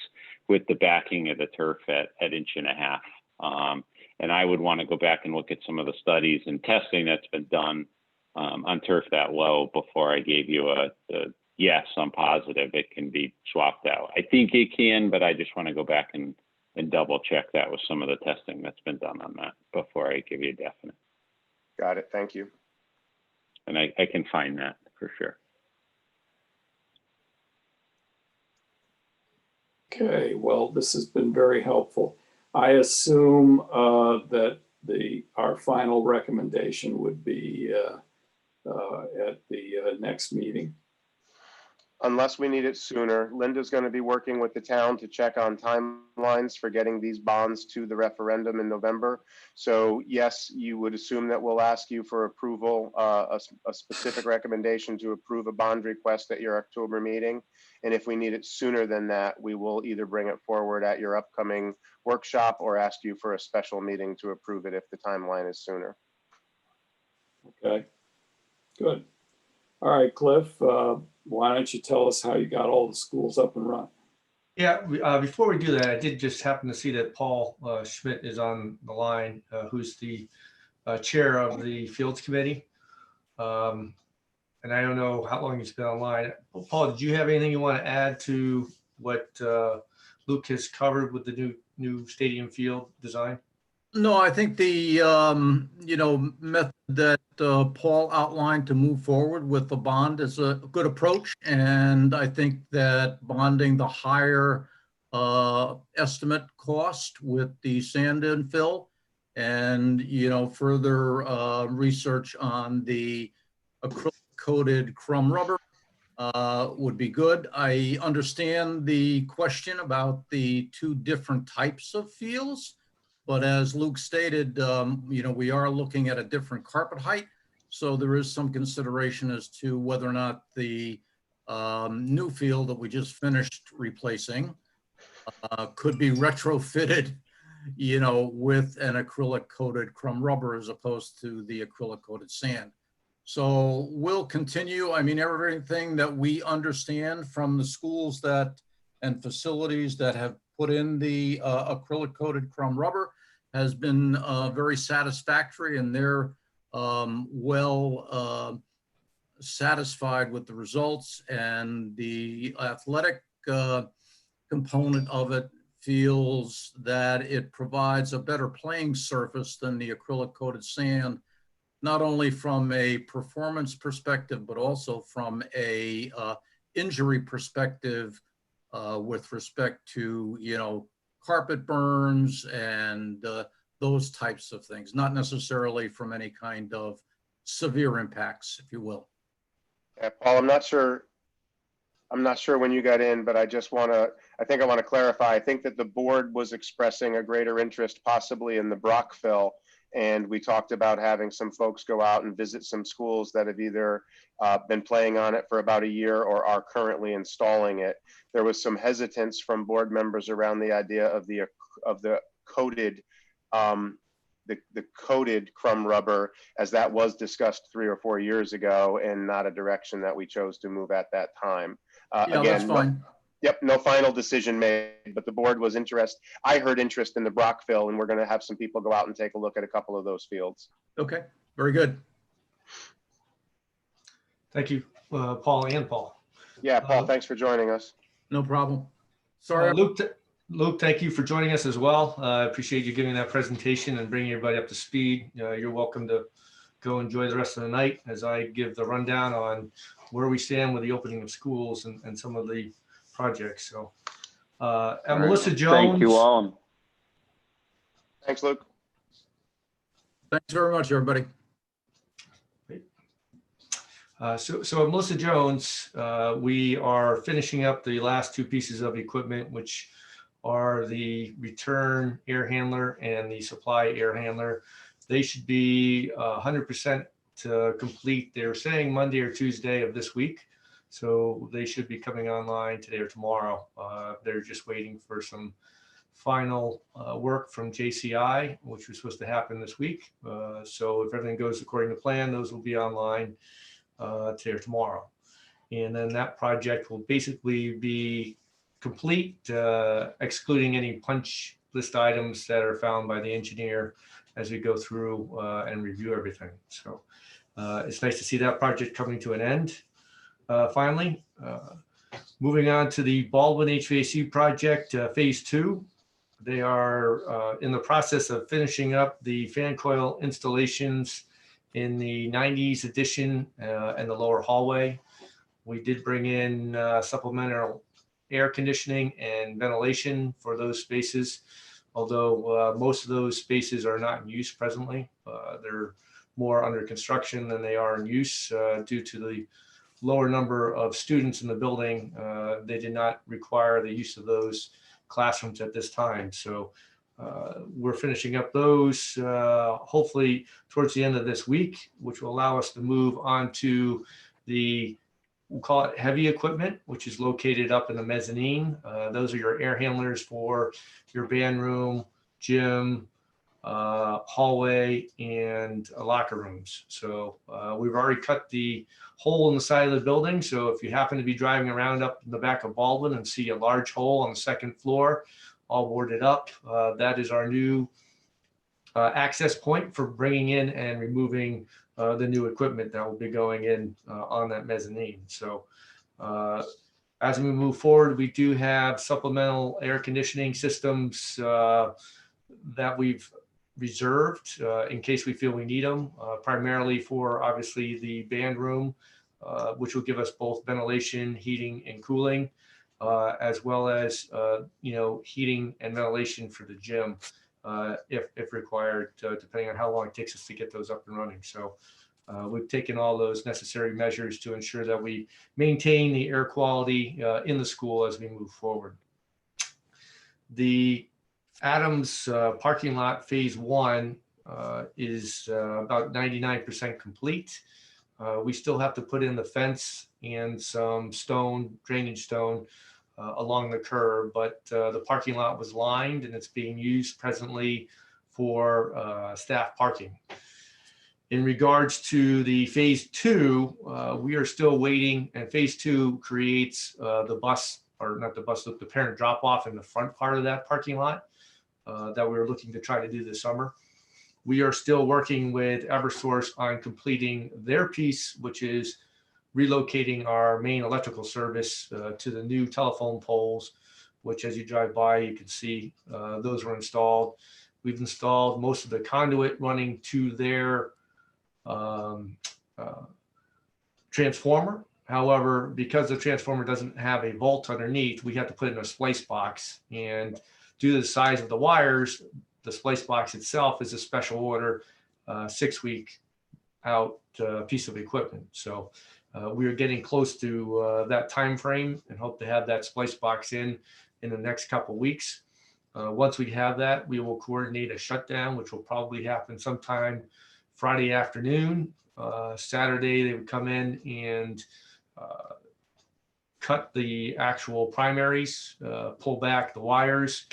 with the backing of the turf at 1.5 inches. And I would want to go back and look at some of the studies and testing that's been done on turf that low before I gave you a yes, I'm positive it can be swapped out. I think it can, but I just want to go back and double check that with some of the testing that's been done on that before I give you a definite. Got it. Thank you. And I can find that for sure. Okay, well, this has been very helpful. I assume that our final recommendation would be at the next meeting. Unless we need it sooner, Linda's going to be working with the town to check on timelines for getting these bonds to the referendum in November. So yes, you would assume that we'll ask you for approval, a specific recommendation to approve a bond request at your October meeting. And if we need it sooner than that, we will either bring it forward at your upcoming workshop or ask you for a special meeting to approve it if the timeline is sooner. Okay, good. All right, Cliff, why don't you tell us how you got all the schools up and running? Yeah, before we do that, I did just happen to see that Paul Schmidt is on the line, who's the chair of the Fields Committee. And I don't know how long he's been online. Paul, did you have anything you want to add to what Luke has covered with the new stadium field design? No, I think the method that Paul outlined to move forward with the bond is a good approach, and I think that bonding the higher estimate cost with the sand infill and further research on the acrylic coated crumb rubber would be good. I understand the question about the two different types of fields. But as Luke stated, we are looking at a different carpet height. So there is some consideration as to whether or not the new field that we just finished replacing could be retrofitted, with an acrylic coated crumb rubber as opposed to the acrylic coated sand. So we'll continue. I mean, everything that we understand from the schools and facilities that have put in the acrylic coated crumb rubber has been very satisfactory, and they're well satisfied with the results, and the athletic component of it feels that it provides a better playing surface than the acrylic coated sand, not only from a performance perspective, but also from a injury perspective with respect to, carpet burns and those types of things, not necessarily from any kind of severe impacts, if you will. Yeah, Paul, I'm not sure when you got in, but I want to clarify. I think that the board was expressing a greater interest possibly in the Brockville, and we talked about having some folks go out and visit some schools that have either been playing on it for about a year or are currently installing it. There was some hesitance from board members around the idea of the coated the coated crumb rubber, as that was discussed 3 or 4 years ago and not a direction that we chose to move at that time. Yeah, that's fine. No final decision made, but the board was interested. I heard interest in the Brockville, and we're going to have some people go out and take a look at a couple of those fields. Okay, very good. Thank you, Paul and Paul. Yeah, Paul, thanks for joining us. No problem. Sorry. Luke, thank you for joining us as well. I appreciate you giving that presentation and bringing everybody up to speed. You're welcome to go enjoy the rest of the night as I give the rundown on where we stand with the opening of schools and some of the projects. So, and Melissa Jones. Thank you all. Thanks, Luke. Thanks very much, everybody. So Melissa Jones, we are finishing up the last two pieces of equipment, which are the return air handler and the supply air handler. They should be 100% complete. They're saying Monday or Tuesday of this week. So they should be coming online today or tomorrow. They're just waiting for some final work from JCI, which was supposed to happen this week. So if everything goes according to plan, those will be online today or tomorrow. And then that project will basically be complete, excluding any punch list items that are found by the engineer as we go through and review everything. So it's nice to see that project coming to an end. Finally, moving on to the Baldwin HVAC project, phase 2. They are in the process of finishing up the fan coil installations in the 90s addition and the lower hallway. We did bring in supplemental air conditioning and ventilation for those spaces, although most of those spaces are not in use presently. They're more under construction than they are in use due to the lower number of students in the building. They did not require the use of those classrooms at this time. So we're finishing up those hopefully towards the end of this week, which will allow us to move on to the, we'll call it heavy equipment, which is located up in the mezzanine. Those are your air handlers for your band room, gym, hallway, and locker rooms. So we've already cut the hole in the side of the building. So if you happen to be driving around up in the back of Baldwin and see a large hole on the second floor, all boarded up, that is our new access point for bringing in and removing the new equipment that will be going in on that mezzanine. So as we move forward, we do have supplemental air conditioning systems that we've reserved in case we feel we need them, primarily for obviously the band room, which will give us both ventilation, heating, and cooling, as well as heating and ventilation for the gym if required, depending on how long it takes us to get those up and running. So we've taken all those necessary measures to ensure that we maintain the air quality in the school as we move forward. The Adams parking lot phase 1 is about 99% complete. We still have to put in the fence and some stone, drainage stone along the curb, but the parking lot was lined and it's being used presently for staff parking. In regards to the phase 2, we are still waiting, and phase 2 creates the bus, or not the bus loop, the parent drop off in the front part of that parking lot that we were looking to try to do this summer. We are still working with Eversource on completing their piece, which is relocating our main electrical service to the new telephone poles, which as you drive by, you can see those were installed. We've installed most of the conduit running to their transformer. However, because the transformer doesn't have a volt underneath, we have to put in a splice box, and due to the size of the wires, the splice box itself is a special order 6-week out piece of equipment. So we are getting close to that time frame and hope to have that splice box in the next couple of weeks. Once we have that, we will coordinate a shutdown, which will probably happen sometime Friday afternoon. Saturday, they would come in and cut the actual primaries, pull back the wires,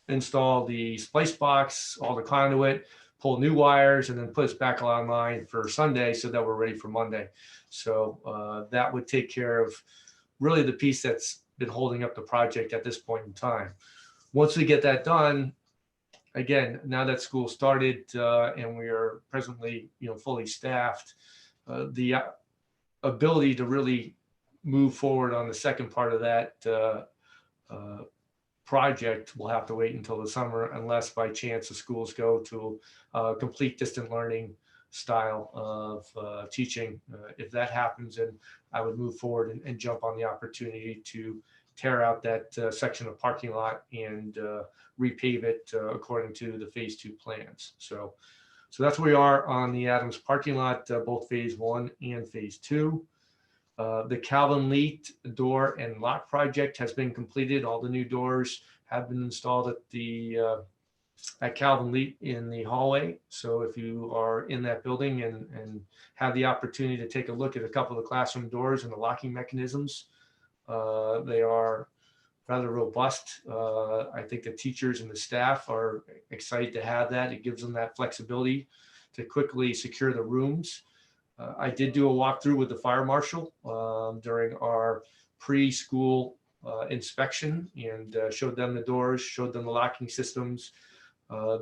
install the splice box, all the conduit, pull new wires, and then put us back online for Sunday so that we're ready for Monday. So that would take care of really the piece that's been holding up the project at this point in time. Once we get that done, again, now that school started and we are presently, fully staffed, the ability to really move forward on the second part of that project will have to wait until the summer unless by chance the schools go to a complete distant learning style of teaching. If that happens, then I would move forward and jump on the opportunity to tear out that section of parking lot and repave it according to the phase 2 plans. So that's where we are on the Adams parking lot, both phase 1 and phase 2. The Calvin Leet door and lock project has been completed. All the new doors have been installed at Calvin Leet in the hallway. So if you are in that building and have the opportunity to take a look at a couple of the classroom doors and the locking mechanisms, they are rather robust. I think the teachers and the staff are excited to have that. It gives them that flexibility to quickly secure the rooms. I did do a walkthrough with the fire marshal during our preschool inspection and showed them the doors, showed them the locking systems.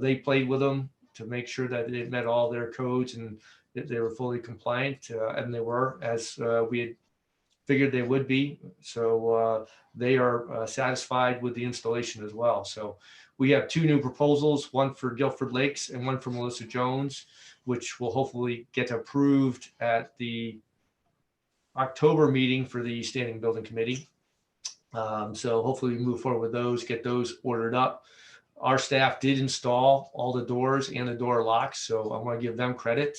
They played with them to make sure that it met all their codes and that they were fully compliant, and they were, as we had figured they would be. So they are satisfied with the installation as well. So we have 2 new proposals, one for Guilford Lakes and one for Melissa Jones, which will hopefully get approved at the October meeting for the Standing Building Committee. So hopefully we move forward with those, get those ordered up. Our staff did install all the doors and the door locks, so I want to give them credit.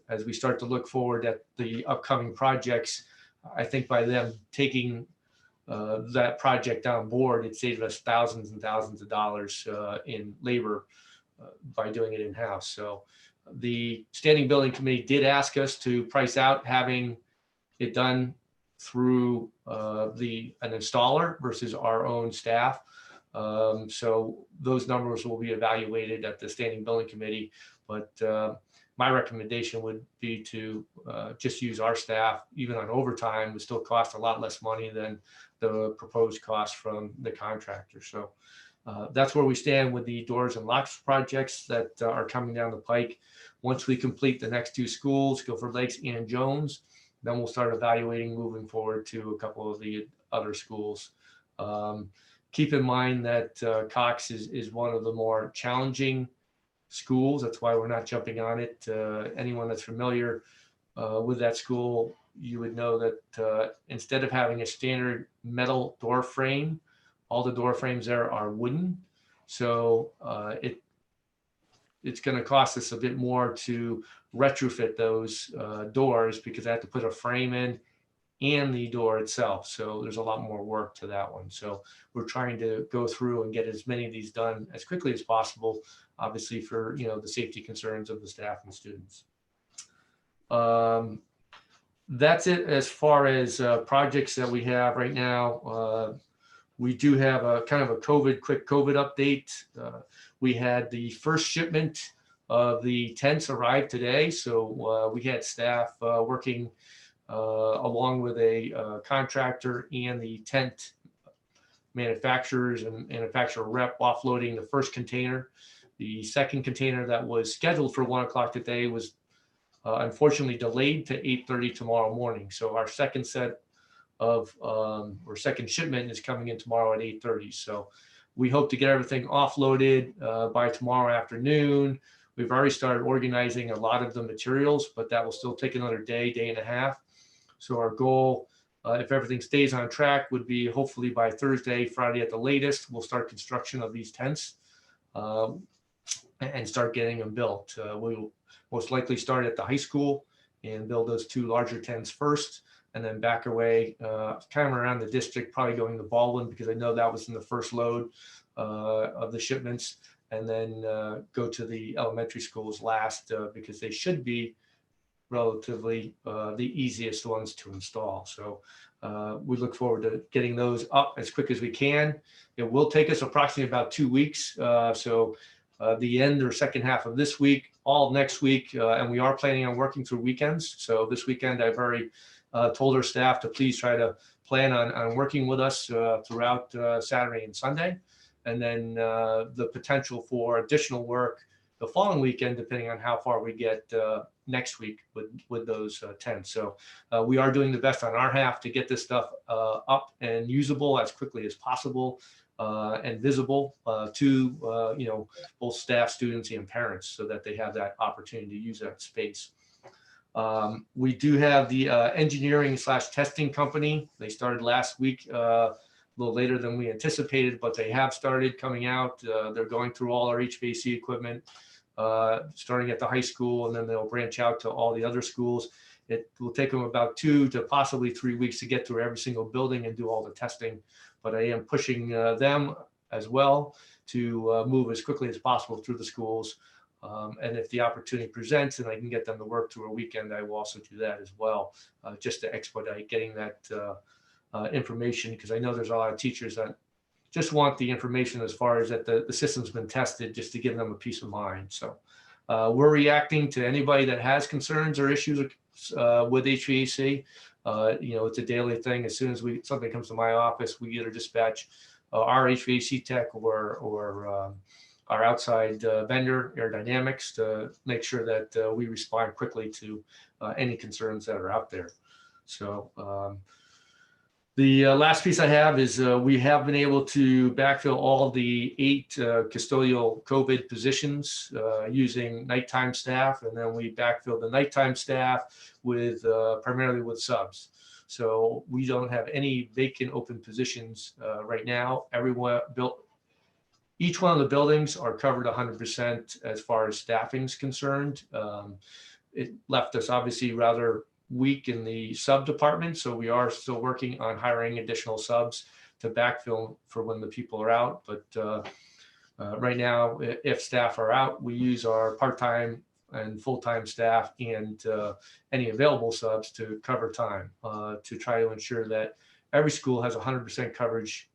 As we start to look forward at the upcoming projects, I think by them taking that project on board, it saved us thousands and thousands of dollars in labor by doing it in-house. So the Standing Building Committee did ask us to price out having it done through an installer versus our own staff. So those numbers will be evaluated at the Standing Building Committee, but my recommendation would be to just use our staff. Even on overtime would still cost a lot less money than the proposed cost from the contractor. So that's where we stand with the doors and locks projects that are coming down the pike. Once we complete the next 2 schools, Guilford Lakes and Jones, then we'll start evaluating moving forward to a couple of the other schools. Keep in mind that Cox is one of the more challenging schools. That's why we're not jumping on it. Anyone that's familiar with that school, you would know that instead of having a standard metal door frame, all the door frames there are wooden. So it's going to cost us a bit more to retrofit those doors because I have to put a frame in and the door itself. So there's a lot more work to that one. So we're trying to go through and get as many of these done as quickly as possible, obviously for, the safety concerns of the staff and students. That's it as far as projects that we have right now. We do have a kind of a quick COVID update. We had the first shipment of the tents arrive today. So we had staff working along with a contractor and the tent manufacturers and manufacturer rep offloading the first container. The second container that was scheduled for 1 o'clock today was unfortunately delayed to 8:30 tomorrow morning. So our second set of or second shipment is coming in tomorrow at 8:30. So we hope to get everything offloaded by tomorrow afternoon. We've already started organizing a lot of the materials, but that will still take another day and a half. So our goal, if everything stays on track, would be hopefully by Thursday, Friday at the latest, we'll start construction of these tents and start getting them built. We'll most likely start at the high school and build those 2 larger tents first, and then back away kind of around the district, probably going to Baldwin because I know that was in the first load of the shipments, and then go to the elementary schools last because they should be relatively the easiest ones to install. So we look forward to getting those up as quick as we can. It will take us approximately about 2 weeks. So the end or second half of this week, all next week, and we are planning on working through weekends. So this weekend, I've already told our staff to please try to plan on working with us throughout Saturday and Sunday. And then the potential for additional work the following weekend, depending on how far we get next week with those tents. So we are doing the best on our half to get this stuff up and usable as quickly as possible. and visible to both staff, students, and parents, so that they have that opportunity to use that space. We do have the engineering/testing company. They started last week, a little later than we anticipated, but they have started coming out. They're going through all our HVAC equipment, starting at the high school, and then they'll branch out to all the other schools. It will take them about 2 to possibly 3 weeks to get through every single building and do all the testing. But I am pushing them as well to move as quickly as possible through the schools. And if the opportunity presents and I can get them to work through a weekend, I will also do that as well, just to expedite getting that information, because I know there's a lot of teachers that just want the information as far as that the system's been tested, just to give them a peace of mind. So we're reacting to anybody that has concerns or issues with HVAC. It's a daily thing. As soon as something comes to my office, we either dispatch our HVAC tech or our outside vendor, Air Dynamics, to make sure that we respond quickly to any concerns that are out there. So the last piece I have is we have been able to backfill all the 8 custodial COVID positions using nighttime staff, and then we backfill the nighttime staff with primarily with subs. So we don't have any vacant open positions right now. Each one of the buildings are covered 100% as far as staffing is concerned. It left us obviously rather weak in the sub department, so we are still working on hiring additional subs to backfill for when the people are out. But right now, if staff are out, we use our part-time and full-time staff and any available subs to cover time, to try to ensure that every school has 100% coverage,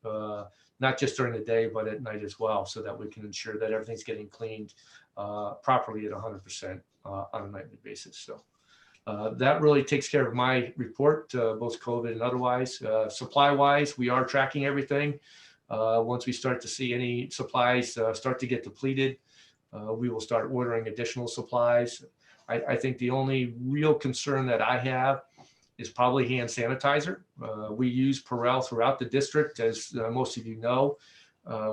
not just during the day, but at night as well, so that we can ensure that everything's getting cleaned properly at 100% on a nightly basis. So that really takes care of my report, both COVID and otherwise. Supply-wise, we are tracking everything. Once we start to see any supplies start to get depleted, we will start ordering additional supplies. I think the only real concern that I have is probably hand sanitizer. We use Purell throughout the district, as most of you know.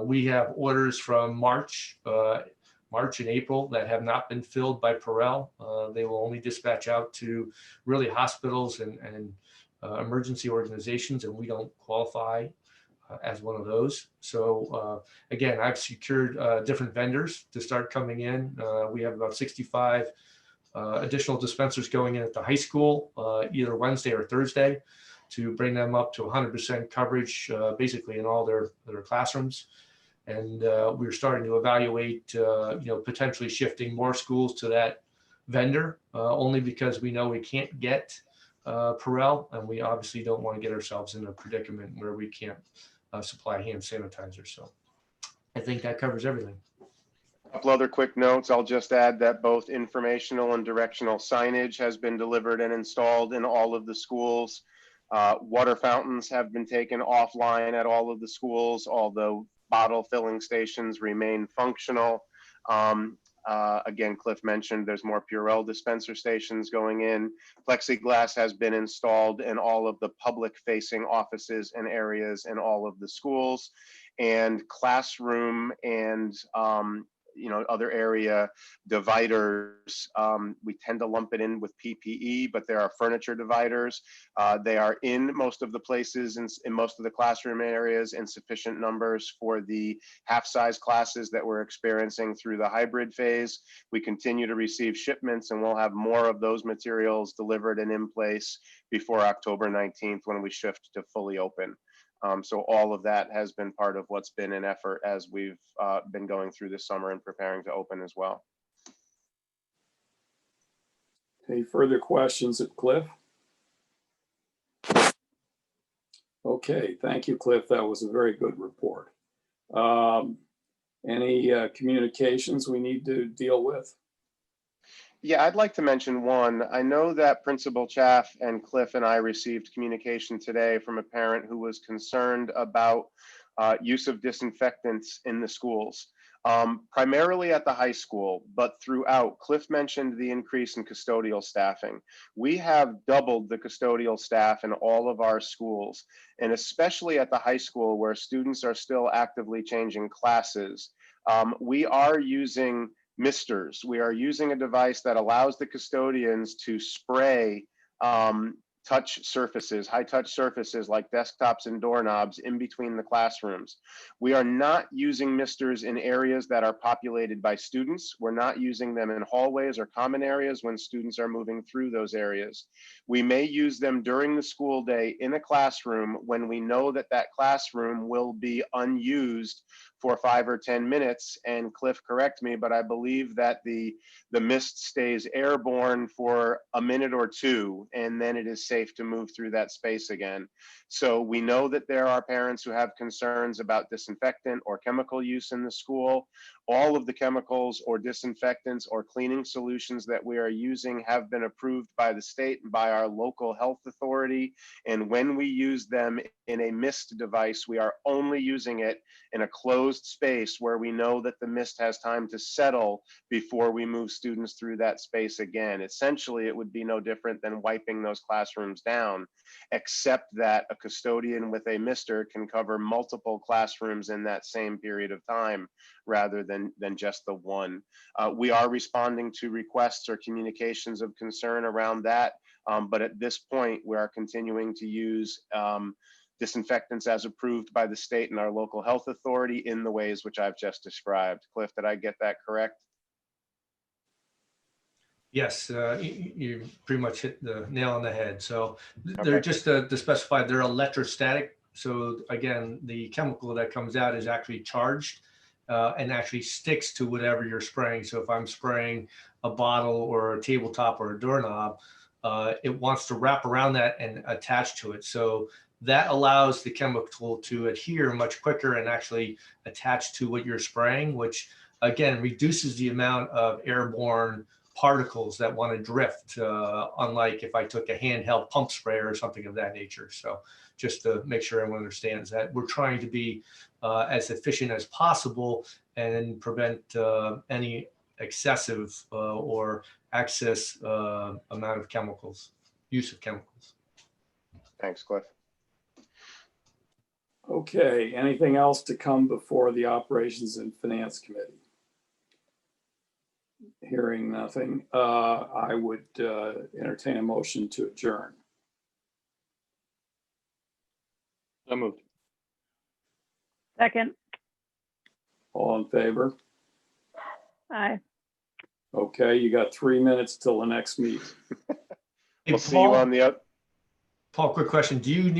We have orders from March and April that have not been filled by Purell. They will only dispatch out to really hospitals and emergency organizations, and we don't qualify as one of those. So again, I've secured different vendors to start coming in. We have about 65 additional dispensers going in at the high school, either Wednesday or Thursday, to bring them up to 100% coverage, basically in all their classrooms. And we're starting to evaluate, potentially shifting more schools to that vendor, only because we know we can't get Purell, and we obviously don't want to get ourselves in a predicament where we can't supply hand sanitizer. So I think that covers everything. A couple other quick notes. I'll just add that both informational and directional signage has been delivered and installed in all of the schools. Water fountains have been taken offline at all of the schools, although bottle filling stations remain functional. Again, Cliff mentioned there's more Purell dispenser stations going in. Plexiglass has been installed in all of the public-facing offices and areas in all of the schools. And classroom and other area dividers, we tend to lump it in with PPE, but there are furniture dividers. They are in most of the places, in most of the classroom areas, in sufficient numbers for the half-size classes that we're experiencing through the hybrid phase. We continue to receive shipments, and we'll have more of those materials delivered and in place before October 19th, when we shift to fully open. So all of that has been part of what's been an effort as we've been going through this summer and preparing to open as well. Any further questions of Cliff? Okay, thank you, Cliff. That was a very good report. Any communications we need to deal with? Yeah, I'd like to mention one. I know that Principal Chaff and Cliff and I received communication today from a parent who was concerned about use of disinfectants in the schools. primarily at the high school, but throughout. Cliff mentioned the increase in custodial staffing. We have doubled the custodial staff in all of our schools, and especially at the high school where students are still actively changing classes. We are using misters. We are using a device that allows the custodians to spray touch surfaces, high touch surfaces like desktops and doorknobs in between the classrooms. We are not using misters in areas that are populated by students. We're not using them in hallways or common areas when students are moving through those areas. We may use them during the school day in a classroom when we know that that classroom will be unused for 5 or 10 minutes. And Cliff, correct me, but I believe that the mist stays airborne for a minute or two, and then it is safe to move through that space again. So we know that there are parents who have concerns about disinfectant or chemical use in the school. All of the chemicals or disinfectants or cleaning solutions that we are using have been approved by the state and by our local health authority. And when we use them in a mist device, we are only using it in a closed space where we know that the mist has time to settle before we move students through that space again. Essentially, it would be no different than wiping those classrooms down, except that a custodian with a mister can cover multiple classrooms in that same period of time rather than just the one. We are responding to requests or communications of concern around that, but at this point, we are continuing to use disinfectants as approved by the state and our local health authority in the ways which I've just described. Cliff, did I get that correct? Yes, you pretty much hit the nail on the head. So they're just to specify, they're electrostatic. So again, the chemical that comes out is actually charged and actually sticks to whatever you're spraying. So if I'm spraying a bottle or a tabletop or a doorknob, it wants to wrap around that and attach to it. So that allows the chemical to adhere much quicker and actually attach to what you're spraying, which again reduces the amount of airborne particles that want to drift, unlike if I took a handheld pump sprayer or something of that nature. So just to make sure everyone understands that we're trying to be as efficient as possible and prevent any excessive or excess amount of chemicals, use of chemicals. Thanks, Cliff. Okay, anything else to come before the Operations and Finance Committee? Hearing nothing, I would entertain a motion to adjourn. So moved. Second. All in favor? Aye. Okay, you got 3 minutes till the next meeting. We'll see you on the Paul, quick question. Do you